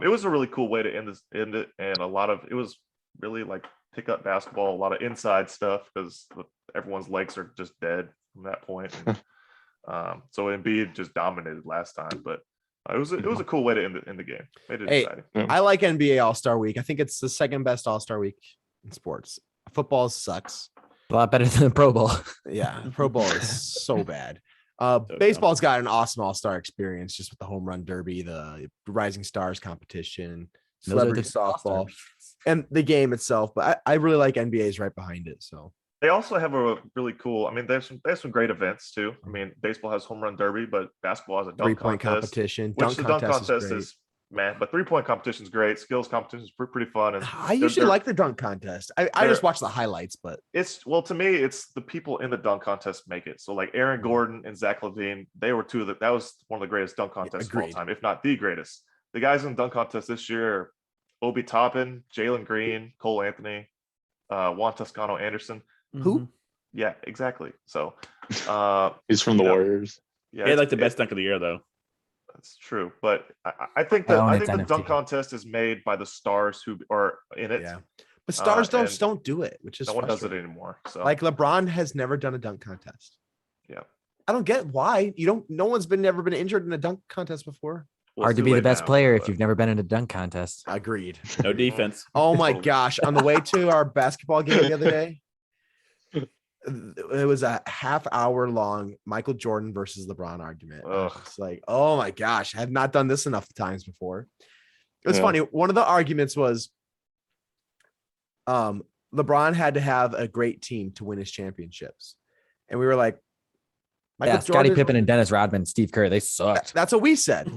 it was a really cool way to end it, and it was really like pick-up basketball, a lot of inside stuff because everyone's legs are just dead from that point. And, so Embiid just dominated last time, but it was a cool way to end the game. Made it Hey, exciting. I like NBA All-Star Week. I think it's the second best All-Star Week in sports. Football sucks. A lot better than the Pro Bowl. Yeah, Pro Bowl is so bad. dumb. Baseball's got an awesome All-Star experience just with the home run derby, the Rising Stars competition, Those are celebrity the All-Star softball, and the game itself. But I really like NBA's right behind it. So They also have a really cool. I mean, they have some great events too. I mean, baseball has home run derby, but basketball has a dunk 3-point contest, competition. which Dunk the dunk contest contest great. is man. But 3-point competition is great. Skills competition is pretty fun. And I usually like the dunk contest. I just they're- watch the highlights, but to me, it's the people in the dunk contest make it. So like Aaron Gordon and Zach LaVine, they were that was one of the greatest dunk contests of all agreed. time, if not the greatest. The guys in the dunk contest this year are Obi Toppin, Jalen Green, Cole Anthony, Juan Toscano Anderson. who? Yeah, exactly. So He's from the you know, Warriors. yeah, He had it's- like the best dunk of the year though. That's true, but I think I own the its dunk NFT. contest is made by the stars who are in it. Yeah, but stars and don't do it, which is No one does it frustrating. anymore. So Like LeBron has never done a dunk contest. yeah, I don't get why you don't. No one's never been injured in a dunk contest before. Well, Hard it's to too be the late best now, player if but- you've never been in a dunk contest. Agreed. No defense. Oh my Oh. gosh! On the way to our basketball game the other day, it was a half-hour long Michael Jordan versus LeBron argument. I was Ugh. just like, oh my gosh, I have not done this enough times before. It was Yeah. funny. One of the arguments was, LeBron had to have a great team to win his championships, and we were like, Yeah, Scottie Pippen and Dennis Rodman, Steve Kerr, they sucked. That's what we said.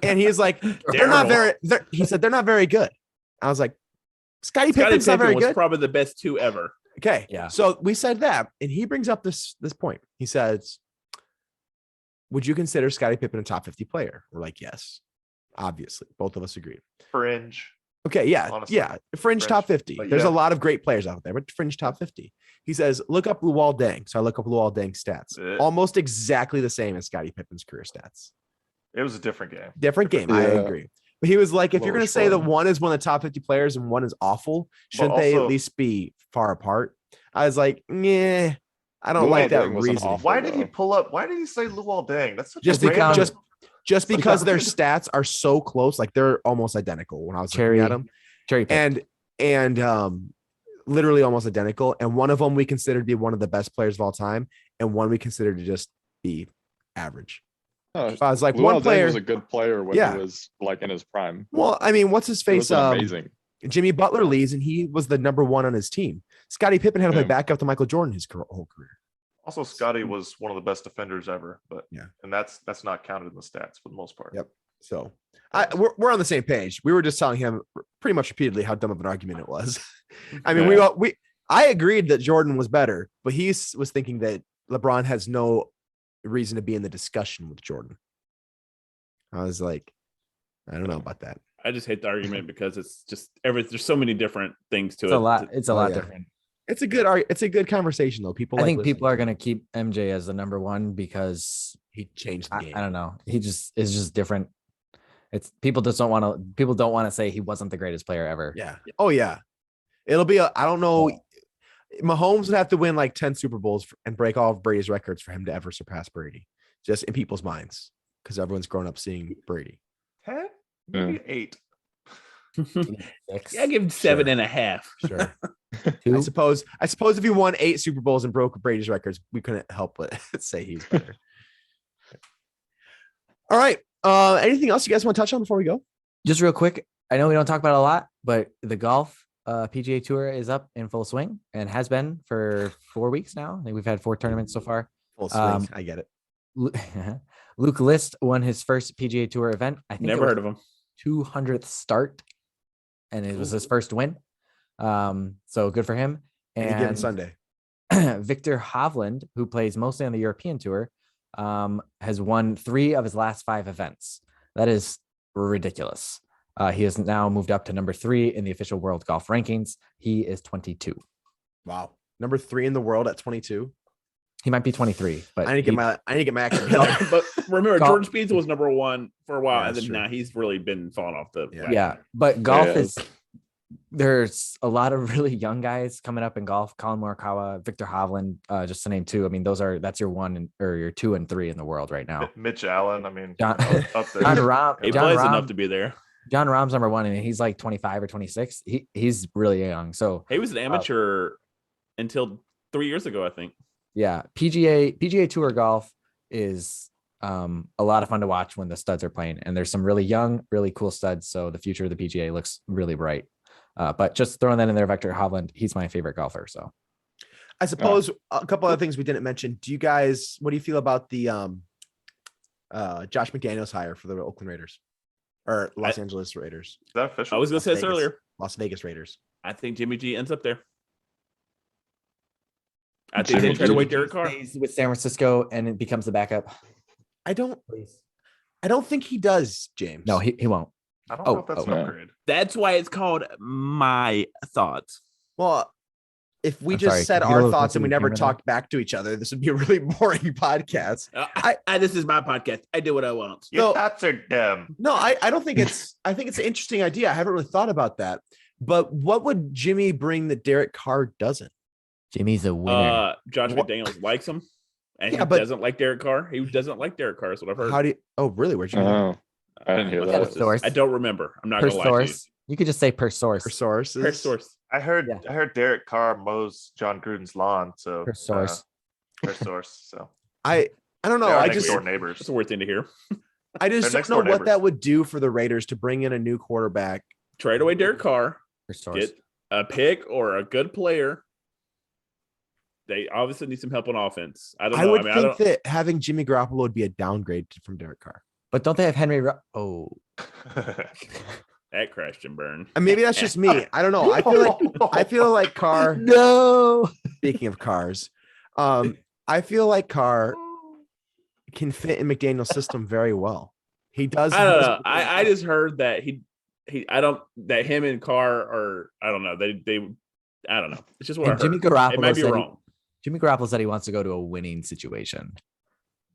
And he's like, they're not very. He said they're not very good. I was like, Scottie Scottie Pippen's not Pippen very was good. probably the best two ever. Okay. Yeah. So we said that, and he brings up this point. He says, "Would you consider Scottie Pippen a top 50 player?" We're like, yes, obviously. Both of us agree. fringe. Okay. Yeah. Honestly, yeah. Fringe top 50. but There's a yeah. lot of great players out there, but fringe top 50. He says, look up Luol Deng. So I look up Luol Deng's stats. Almost exactly the same as Scottie Pippen's career stats. It was a different game. Different game. I Yeah. agree. But he was like, if you're Lower going to say that scoring. one is one of the top 50 players and one is awful, shouldn't they at also- least be far apart? I was like, yeah, I don't Luol like that Deng wasn't reason. awful. Why did he though. pull up? Why did he say Luol Deng? That's such Just a because, random- just Like, because their how- stats are so close, like they're almost identical when I was Cherry looking at them, Cherry pick. and literally almost identical. And one of them we consider to be one of the best players of all time, and one we consider to just be average. Oh, I was like, Luol one Deng player. was a good player when Yeah. he was like in his prime. Well, I mean, what's his He face? was amazing. Jimmy Butler leaves, and he was the number one on his team. Scottie Pippen had to play Yeah. backup to Michael Jordan his whole career. Also, Scotty was one of the best defenders ever, but Yeah. and that's not counted in the stats for the most part. Yep. So we're on the same page. We were just telling him pretty much repeatedly how dumb of an argument it was. I mean, Yeah. I agreed that Jordan was better, but he was thinking that LeBron has no reason to be in the discussion with Jordan. I was like, I don't know about that. I just hate the argument because it's just there's so many different things to It's it. a lot. It's a Oh, lot yeah. different. It's a good conversation though. People, I like think people listening are to gonna keep MJ as the number one because it. He changed the game. I don't know. He just is just different. It's people don't want to say he wasn't the greatest player ever. Yeah. Oh yeah. It'll be I don't know. Mahomes would have to win like 10 Super Bowls and break all of Brady's records for him to ever surpass Brady, just in people's minds, because everyone's grown up seeing Brady. 10? Maybe 8. Six, Yeah, I give him 7.5. Sure. two. I suppose if he won 8 Super Bowls and broke Brady's records, we couldn't help but say he's better. All right. Anything else you guys want to touch on before we go? Just real quick. I know we don't talk about it a lot, but the golf PGA Tour is up in full swing and has been for 4 weeks now. I think we've had 4 tournaments so far. Full swing. I get it. Luke List won his first PGA Tour event. I think Never heard of him. 200th start, and it was his first win. So good for him. Any given And Sunday. Victor Hovland, who plays mostly on the European tour, has won 3 of his last 5 events. That is ridiculous. He has now moved up to number 3 in the official world golf rankings. He is 22. Wow. Number 3 in the world at 22. He might be 23, but I need to get my act together. But remember, Golf- Jordan Spieth was number 1 for a while, Yeah, and that's then true. now he's really been falling off the wagon. yeah, but golf Yeah. is there's a lot of really young guys coming up in golf. Colin Morikawa, Victor Hovland, just to name 2. I mean, that's your 1 or your 2 and 3 in the world right now. Mitch Allen. I mean, John- up there. John Rahm, He John plays Rahm- enough to be there. John Rahm's number 1, and he's like 25 or 26. He's really young. So He was an amateur until 3 years ago, I think. yeah, PGA Tour golf is a lot of fun to watch when the studs are playing, and there's some really young, really cool studs. So the future of the PGA looks really bright. But just throwing that in there, Victor Hovland, he's my favorite golfer. So I suppose a couple other things we didn't mention. What do you feel about the Josh McDaniels hire for the Oakland Raiders or Los Angeles Raiders? Is that official? I was going to say this Vegas. earlier. Las Vegas Raiders. I think Jimmy G ends up there. I think Jimmy they trade away G Derek Carr. stays with San Francisco and it becomes the backup. I don't think he does, James. No, he won't. I don't know if that's oh, an no. upgrade. That's why it's called My Thoughts. Well, if we I'm just sorry, said can you get a our little thoughts closer and to we the never camera talked back to each other, this would be a really boring podcast. This is my podcast. I do what I want. Your No. thoughts are dumb. No, I don't think I think it's an interesting idea. I haven't really thought about that. But what would Jimmy bring that Derek Carr doesn't? Jimmy's a winner. Josh What- McDaniels likes him, and Yeah, he but- doesn't like Derek Carr. He doesn't like Derek Carr. Is what I've heard. How do you? Oh, really? Where'd you know? Oh, I didn't hear What's that. this? Source. I don't remember. I'm not Per gonna lie to you. source. You could just say per source. For sources. Per source. I heard Yeah. Derek Carr mows John Gruden's lawn. So Per source. per source. So I don't know. they are I next just door neighbors. That's a weird thing to hear. I just They're don't next know door what neighbors. that would do for the Raiders to bring in a new quarterback. Trade away Derek Carr. Per source. Get a pick or a good player. They obviously need some help on offense. I don't know. I would I mean, think that having Jimmy Garoppolo would be a downgrade from Derek Carr. But don't they have Henry? Oh, that crashed and burned. And maybe that's just me. I don't know. I feel like Carr. no. Speaking of cars, I feel like Carr can fit in McDaniel's system very well. He does. I don't know. I just heard that that him and Carr are, I don't know. They I don't know. It's just what I And heard. Jimmy Garoppolo It might be said he- wrong. Jimmy Garoppolo said he wants to go to a winning situation.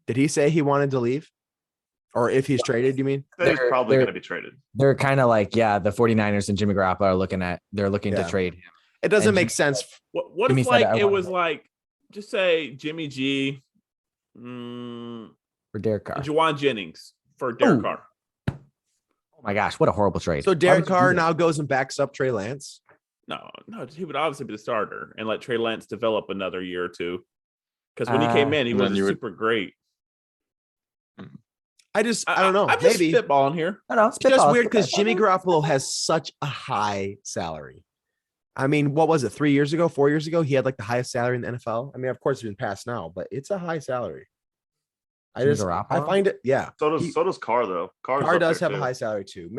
Did he say he wanted to leave? Or if he's traded, you mean? He's They're- probably they're- going to be traded. They're kind of like, yeah, the 49ers and Jimmy Garoppolo are looking Yeah. to trade him. It doesn't And make Jimmy- sense. What Jimmy if said, like "I it want was to." like just say Jimmy G, For Derek Carr. Juwan Jennings for Derek Ooh. Carr? Oh my gosh, what a horrible trade. So Why Derek would you do Carr that? now goes and backs up Trey Lance. No, he would obviously be the starter and let Trey Lance develop another year or two. Because when he came in, he and then was you would- super great. I don't know. I'm just Maybe spitballing here. I don't know. it's just spitball, weird because spitball. Jimmy Garoppolo has such a high salary. I mean, what was it? 4 years ago, he had like the highest salary in the NFL. I mean, of course, it's been passed now, but it's a high salary. Jimmy I Garoppolo? find it. Yeah, So He- does Carr though. Carr's Carr up does there, have a too. high salary too.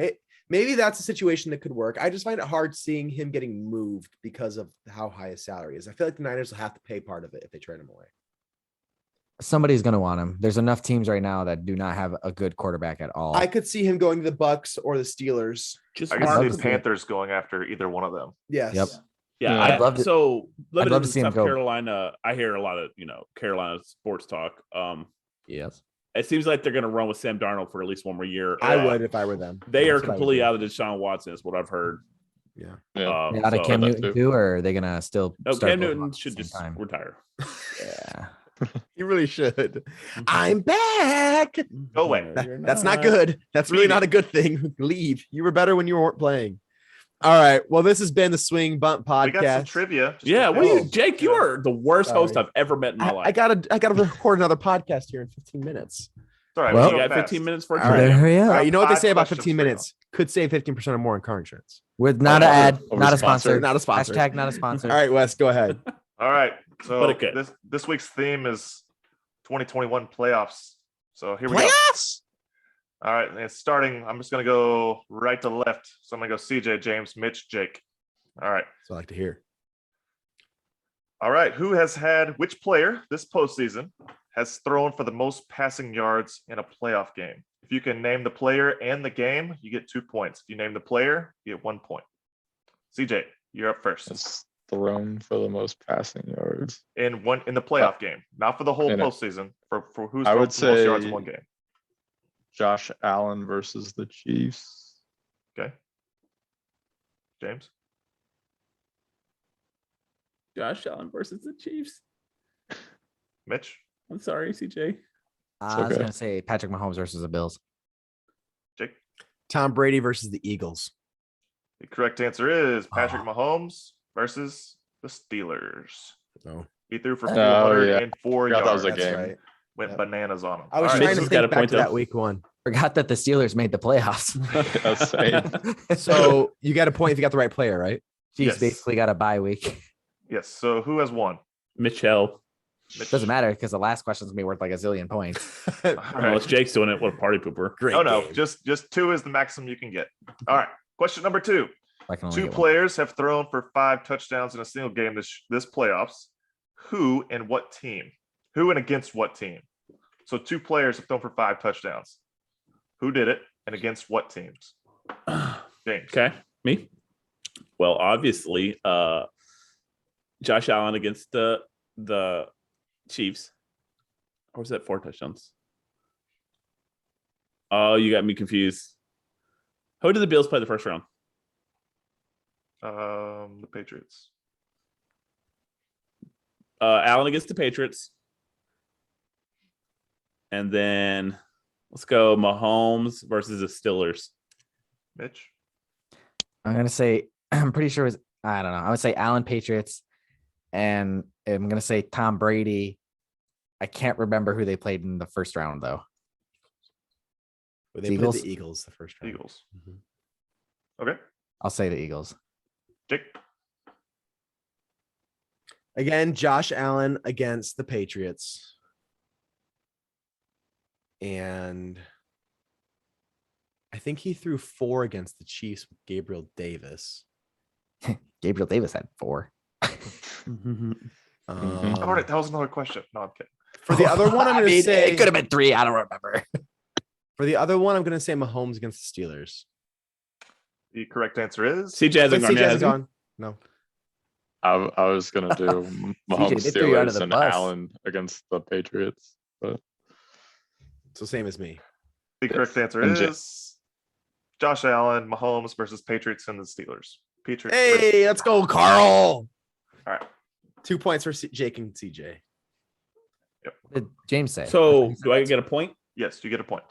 Maybe that's a situation that could work. I just find it hard seeing him getting moved because of how high his salary is. I feel like the Niners will have to pay part of it if they trade him away. Somebody's going to want him. There's enough teams right now that do not have a good quarterback at all. I could see him going to the Bucks or the Steelers. Just I I'd can love see to the see it. Panthers going after either one of them. Yes. Yep. yeah. I'd love to- So living love in to see him South go. Carolina, I hear a lot of Carolina sports talk. yes. It seems like they're going to run with Sam Darnold for at least one more year. I would if I were them. They are That's what I would completely do. out of Deshaun Watson, is what I've heard. Yeah. Yeah. Out of So- Cam that Newton too. too, or are they going to still No, start Cam both of them Newton at the should same just time? retire. Yeah. You really should. I'm back. Go away. That's not good. That's really not a good thing. Leave. You were better when you weren't playing. All right. Well, this has been the Swing Bunt We got some podcast. trivia. Just Yeah, in what are you, case. Jake? You are the worst host Sorry. I've ever met in my life. I gotta record another podcast here in 15 minutes. It's all right. Well- we'll You go got fast. 15 minutes for a All right. trivia. Hurry All up. right. You know what they 5 say about questions 15 for you. minutes? Could save 15% or more in car insurance. With not Oh, an ad, over not a sponsor. sponsor. Not a sponsor. Hashtag not a sponsor. All right, Wes, go ahead. All right. So But it could. this week's theme is 2021 playoffs. So here we go. Playoffs? All right. And it's starting. I'm just going to go right to left. So I'm going to go CJ, James, Mitch, Jake. All right. That's what I like to hear. All right. Which player this postseason has thrown for the most passing yards in a playoff game? If you can name the player and the game, you get 2 points. If you name the player, you get 1 point. CJ, you're up first. It's thrown for the most passing yards. In the playoff game, not for the whole In it. postseason, for who's I thrown would for the most yards in say- one game. Josh Allen versus the Chiefs. Okay. James. Josh Allen versus the Chiefs. Mitch. I'm sorry, CJ. I was okay. gonna say Patrick Mahomes versus the Bills. Jake. Tom Brady versus the Eagles. The correct answer is Patrick Oh. Mahomes versus the Steelers. Oh, He threw for Oh, yeah. 404 Forgot that was yards. a game. right. Went Yep. bananas on him. I was All right, trying Mitch to has got a think back point, to that though. week one. Forgot that the Steelers made the playoffs. Yeah, same. So you got a point if you got the right player, right? Chiefs Yes. basically got a bye week. Yes. So who has won? Mitchell. Mitch. Doesn't matter because the last question's gonna be worth like a zillion points. All Oh, right. it's Jake's doing it. What a party pooper. Great. Oh no, game. just 2 is the maximum you can get. All right. Question number 2. I can only 2 get one. players have thrown for 5 touchdowns in a single game this playoffs. Who and what team? Who and against what team? So 2 players have thrown for 5 touchdowns. Who did it and against what teams? James. Okay, me. Well, obviously, Josh Allen against the Chiefs. Or was that 4 touchdowns? Oh, you got me confused. Who did the Bills play the first round? The Patriots. Allen against the Patriots. And then let's go Mahomes versus the Steelers. Mitch. I'm gonna say I'm pretty sure it was I don't know. I would say Allen Patriots, and I'm gonna say Tom Brady. I can't remember who they played in the first round though. They played Eagles? the Eagles the first round. Eagles. Mhm. Okay. I'll say the Eagles. Jake. Again, Josh Allen against the Patriots. And I think he threw 4 against the Chiefs with Gabriel Davis. Gabriel Davis had 4. Um, Darn it, that was another question. No, I'm kidding. For the other one, I'm I going to mean, say it could have been 3. I don't remember. for the other one, I'm going to say Mahomes against the Steelers. The correct answer is CJ Wait, hasn't gone CJ yet, hasn't has he? gone. No. I was gonna do Mahomes they threw you under Steelers the and bus. Allen against the Patriots. But So same as me. the correct answer And is Josh Allen, Mahomes versus Patriots and the Steelers. Patriots. Hey, let's go, Carl. All right. 2 points for Jake and CJ. What did James say? So do I get a point? Yes, you get a point.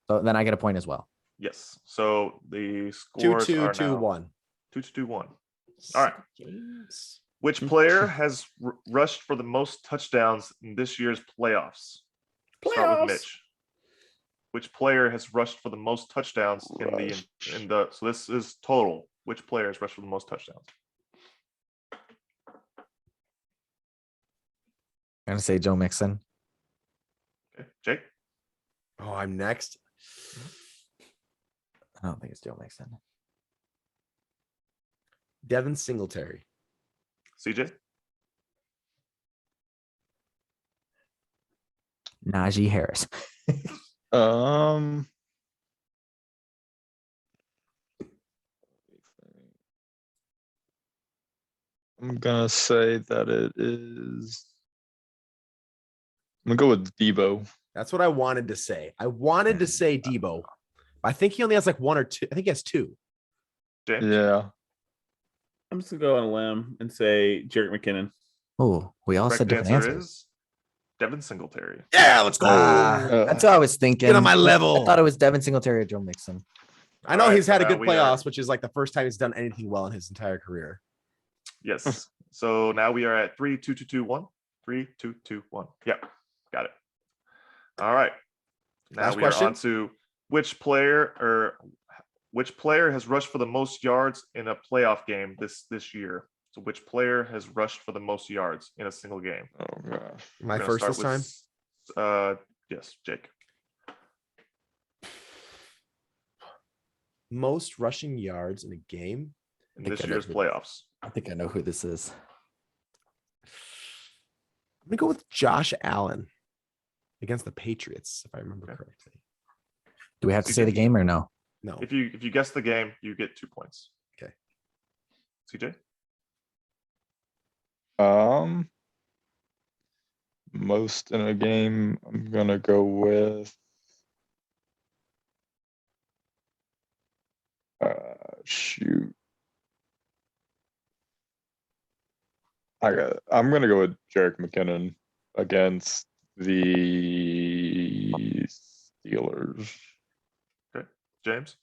So then I get a point as well. Yes. So the scores 2-2, are 2-1. 2-1. All right. James. Which player has rushed for the most touchdowns in this year's Start with Playoffs. Mitch. Which player has rushed for the most touchdowns Rush. in the so this is total. Which player has rushed for the most touchdowns? I'm gonna say Joe Mixon. Okay. Jake. Oh, I'm next. I don't think it's Joe Mixon. Devin Singletary. CJ. Najee Harris. I'm gonna say that it is. I'm gonna go with Debo. That's what I wanted to say. I wanted to say Debo. I think he only has like 1 or 2. I think he has 2. James. Yeah. I'm just gonna go on a limb and say Jerick McKinnon. Oh, we all said Correct different answer answers. is Devin Singletary. Yeah, let's go. That's what I was thinking. Get on my I level. thought it was Devin Singletary or Joe Mixon. I know All right, he's had a so good now we are- playoffs, which is like the first time he's done anything well in his entire career. Yes. So now we are at 3-2-2-2-1. 3-2-2-1. Yep. Got it. All right. Now Last we question. are on to which player has rushed for the most yards in a playoff game this year. So which player has rushed for the most yards in a single game? Oh gosh. My We're gonna first start this time. Yes, Jake. Most rushing yards in a game. In think this I know year's who- playoffs. I think I know who this is. I'm gonna go with Josh Allen against the Patriots, if I remember Okay. correctly. Do we have to say the game or no? No. If you guess the game, you get 2 points. Okay. CJ? Most in a game, I'm gonna go with shoot. I'm gonna go with Jerick McKinnon against the Steelers. James?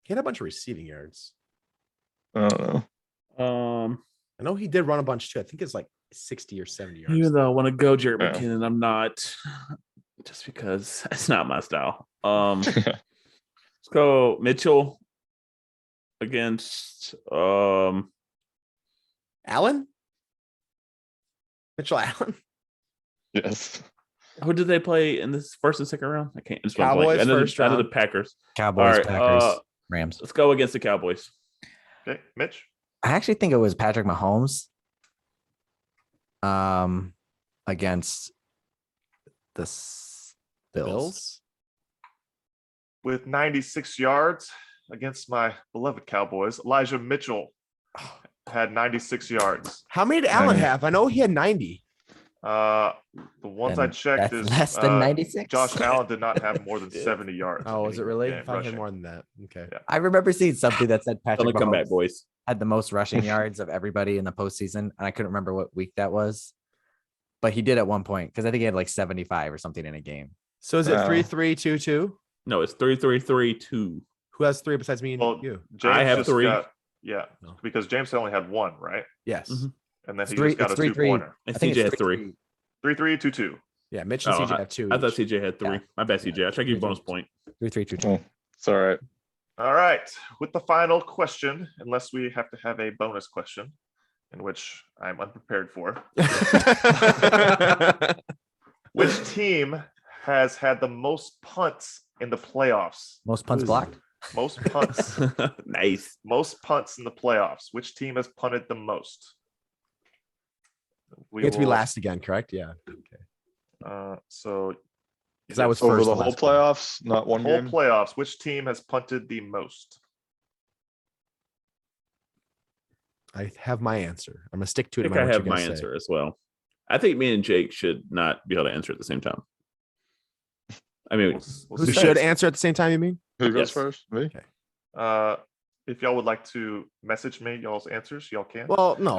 He had a bunch of receiving yards. I don't know. I know he did run a bunch too. I think it's like 60 or 70 yards. Even though I want to go Jared Yeah. McKinnon, I'm not, just because it's not my style. Let's go Mitchell against Allen? Mitchell Allen? Yes. who did they play in this first and second round? I can't. It's Cowboys I know first I know the round. Packers. Cowboys, right, Packers, Rams. Let's go against the Cowboys. Okay, Mitch? I actually think it was Patrick Mahomes. Against the Bills. With 96 yards against my beloved Cowboys, Elijah Mitchell had 96 yards. How many did Allen Dang. have? I know he had 90. The ones I And checked that's is less than 96. Josh Allen did not have more than Yeah. 70 yards. Oh, in is it any really? game I thought he had rushing. more than that. Okay. Yeah. I remember seeing something that said Patrick Only come back, Mahomes boys. had the most rushing yards of everybody in the postseason, and I couldn't remember what week that was. But he did at one point because I think he had like 75 or something in a game. So is it Wow. 3-3-2-2? No, it's 3-3-3-2. Who has three besides me and Well, you? James I have just 3. yeah, No. because James only had 1, right? Yes. Mhm. And then It's he three- just got it's a 3-3. 2-pointer. And I think CJ it's had 3. 3-3-2-2. Yeah, Mitch and Oh, CJ have 2. I thought each. CJ had 3. Yeah. My bad, CJ. I tried to give you a bonus point. 3-3-2-2. Oh, it's all right. All right. With the final question, unless we have to have a bonus question, in which I'm unprepared for. Which team has had the most punts in the playoffs? Most punts Who's- blocked. Most punts. Nice. Most punts in the playoffs. Which team has punted the most? You have to be will- last again, correct? Yeah. So Because I was Over first the last whole quarter. playoffs, not one whole game. playoffs. Which team has punted the most? I have my answer. I'm gonna stick to I it. think no I matter what have you my guys say. answer as well. I think me and Jake should not be able to answer at the same time. I mean, We'll Who see. should answer at the same time? You mean? Who goes Yes. first? Me. If y'all would like to message me y'all's answers, y'all can. Well, no,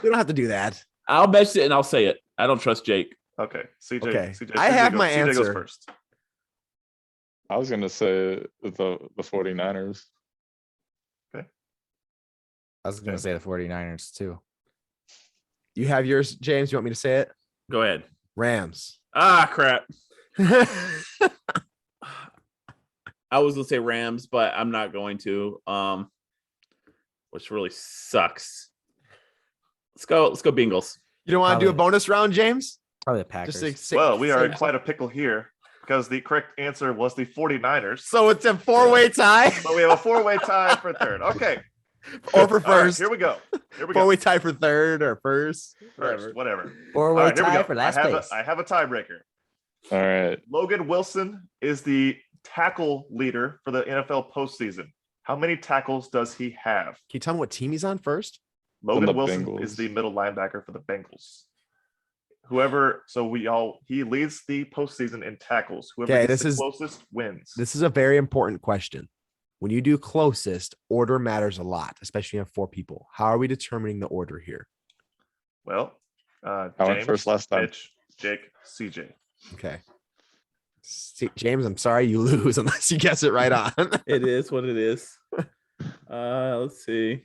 we don't have to do that. I'll message it and I'll say it. I don't trust Jake. Okay, CJ. Okay. CJ I have goes, my CJ goes answer. first. I was gonna say the 49ers. I was going to say the 49ers too. You have yours, James. You want me to say it? Go ahead. Rams. Ah, crap. I was gonna say Rams, but I'm not going to. Which really sucks. Let's go Bengals. You don't want to do a Probably. bonus round, James? Probably the Packers. Just to say- Well, we are in say- quite a pickle here because the correct answer was the 49ers. So it's a 4-way tie, So we have a 4-way tie for third. Okay. or for All right, first. here we go. Here we go. 4-way tie for third or first. First, whatever. All 4-way right, here we tie go. for last I place. have a tiebreaker. All right. Logan Wilson is the tackle leader for the NFL postseason. How many tackles does he have? Can you tell me what team he's on first? Logan the Wilson Bengals. is the middle linebacker for the Bengals. He leads the postseason in tackles. Whoever Okay, gets this the is- closest wins. This is a very important question. When you do closest, order matters a lot, especially when you have 4 people. How are we determining the order here? Well, I went James, first last time. Mitch, Jake, CJ. Okay. See, James, I'm sorry you lose unless you guess it right on. It is what it is. Let's see.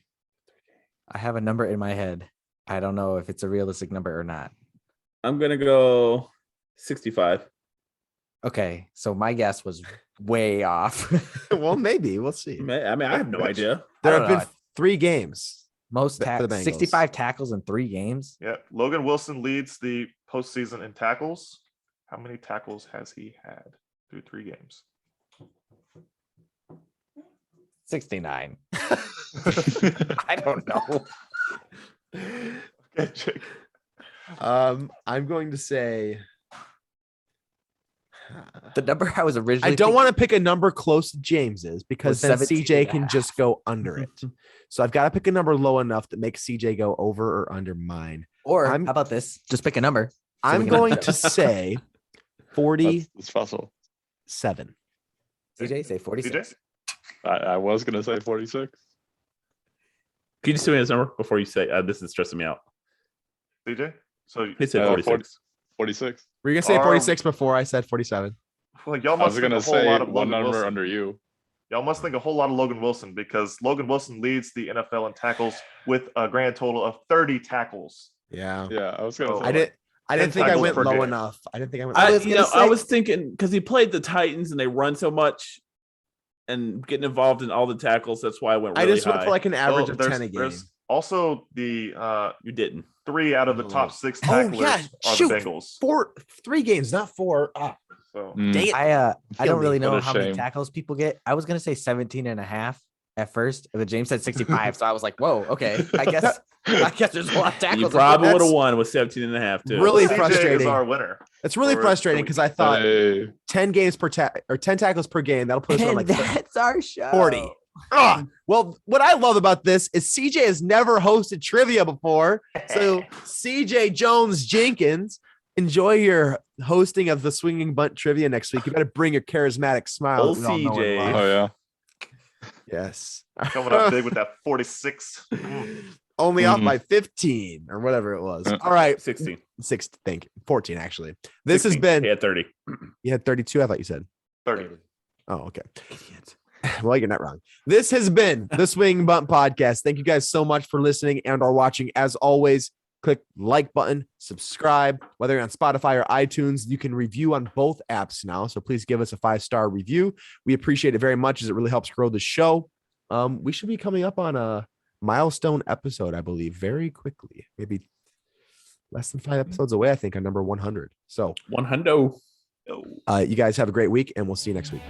I have a number in my head. I don't know if it's a realistic number or not. I'm gonna go 65. Okay, so my guess was way off. Well, maybe. We'll see. I mean, I have no Mitch. idea. There I have don't been know. 3 games. Most For the Bengals. 65 tackles in 3 games. Yeah, Logan Wilson leads the postseason in tackles. How many tackles has he had through 3 games? 69. I don't know. Okay, Jake. I'm going to say. The number I was originally I don't thinking want to pick a number close to James's because was then 17 CJ and a can just go under it. So I've got to pick a number low enough that makes CJ go over or under mine. Or I'm- how about this? Just pick a number. I'm we can- going to say 47. That's possible. CJ, say 46. I was gonna say 46. Can you just tell me his number before you say this is stressing me out? CJ. So He said 40. 46. 46. Were you going to say Are- 46 before I said 47? well, y'all I must was think gonna a whole say lot of one Logan number Wilson. under you. Y'all must think a whole lot of Logan Wilson because Logan Wilson leads the NFL in tackles with a grand total of 30 tackles. Yeah. Yeah, I was gonna Oh, say. I didn't. I 10 didn't think I tackles went per low game. enough. I didn't think I went. I Low. was gonna I say- was thinking because he played the Titans and they run so much and getting involved in all the tackles. That's why I went I really just went high. for like an average Well, of there's- 10 a game. There's also the You didn't. 3 out of the Oh. top 6 Oh, tacklers yeah, are shoot. the Bengals. 3 games, not 4. Ah, So Mm. dang it. I Kill don't me. really What know a how many shame. tackles people get. I was gonna say 17 and a half at first, but James said 65. So I was like, whoa, okay. I guess there's a lot of tackles. You probably would have That's won with 17 and a half too. really CJ frustrating. is our winner. It's really for frustrating the because I thought Hey, 10 games per or 10 tackles per game. That'll put us on And like that's our show. 40. Well, what I love about this is CJ has never hosted trivia before. So CJ Jones Jenkins, enjoy your hosting of the Swinging Bunt trivia next week. You better bring your charismatic smile. Oh, that we all know and CJ. love. oh yeah. Yes. Coming up big with that 46. Only off Mhm. by 15 or whatever it was. Yeah. All right. 16. 6, thank you. 14, actually. This 16. has been, He had 30. you had 32, I thought you said. 30. Oh, okay. Well, you're not wrong. This has been the Swing Bump Podcast. Thank you guys so much for listening and or watching. As always, click like button, subscribe, whether you're on Spotify or iTunes. You can review on both apps now. So please give us a 5-star review. We appreciate it very much as it really helps grow the show. We should be coming up on a milestone episode, I believe, very quickly. Maybe less than 5 episodes away, I think, on number 100. So 100. you guys have a great week and we'll see you next week.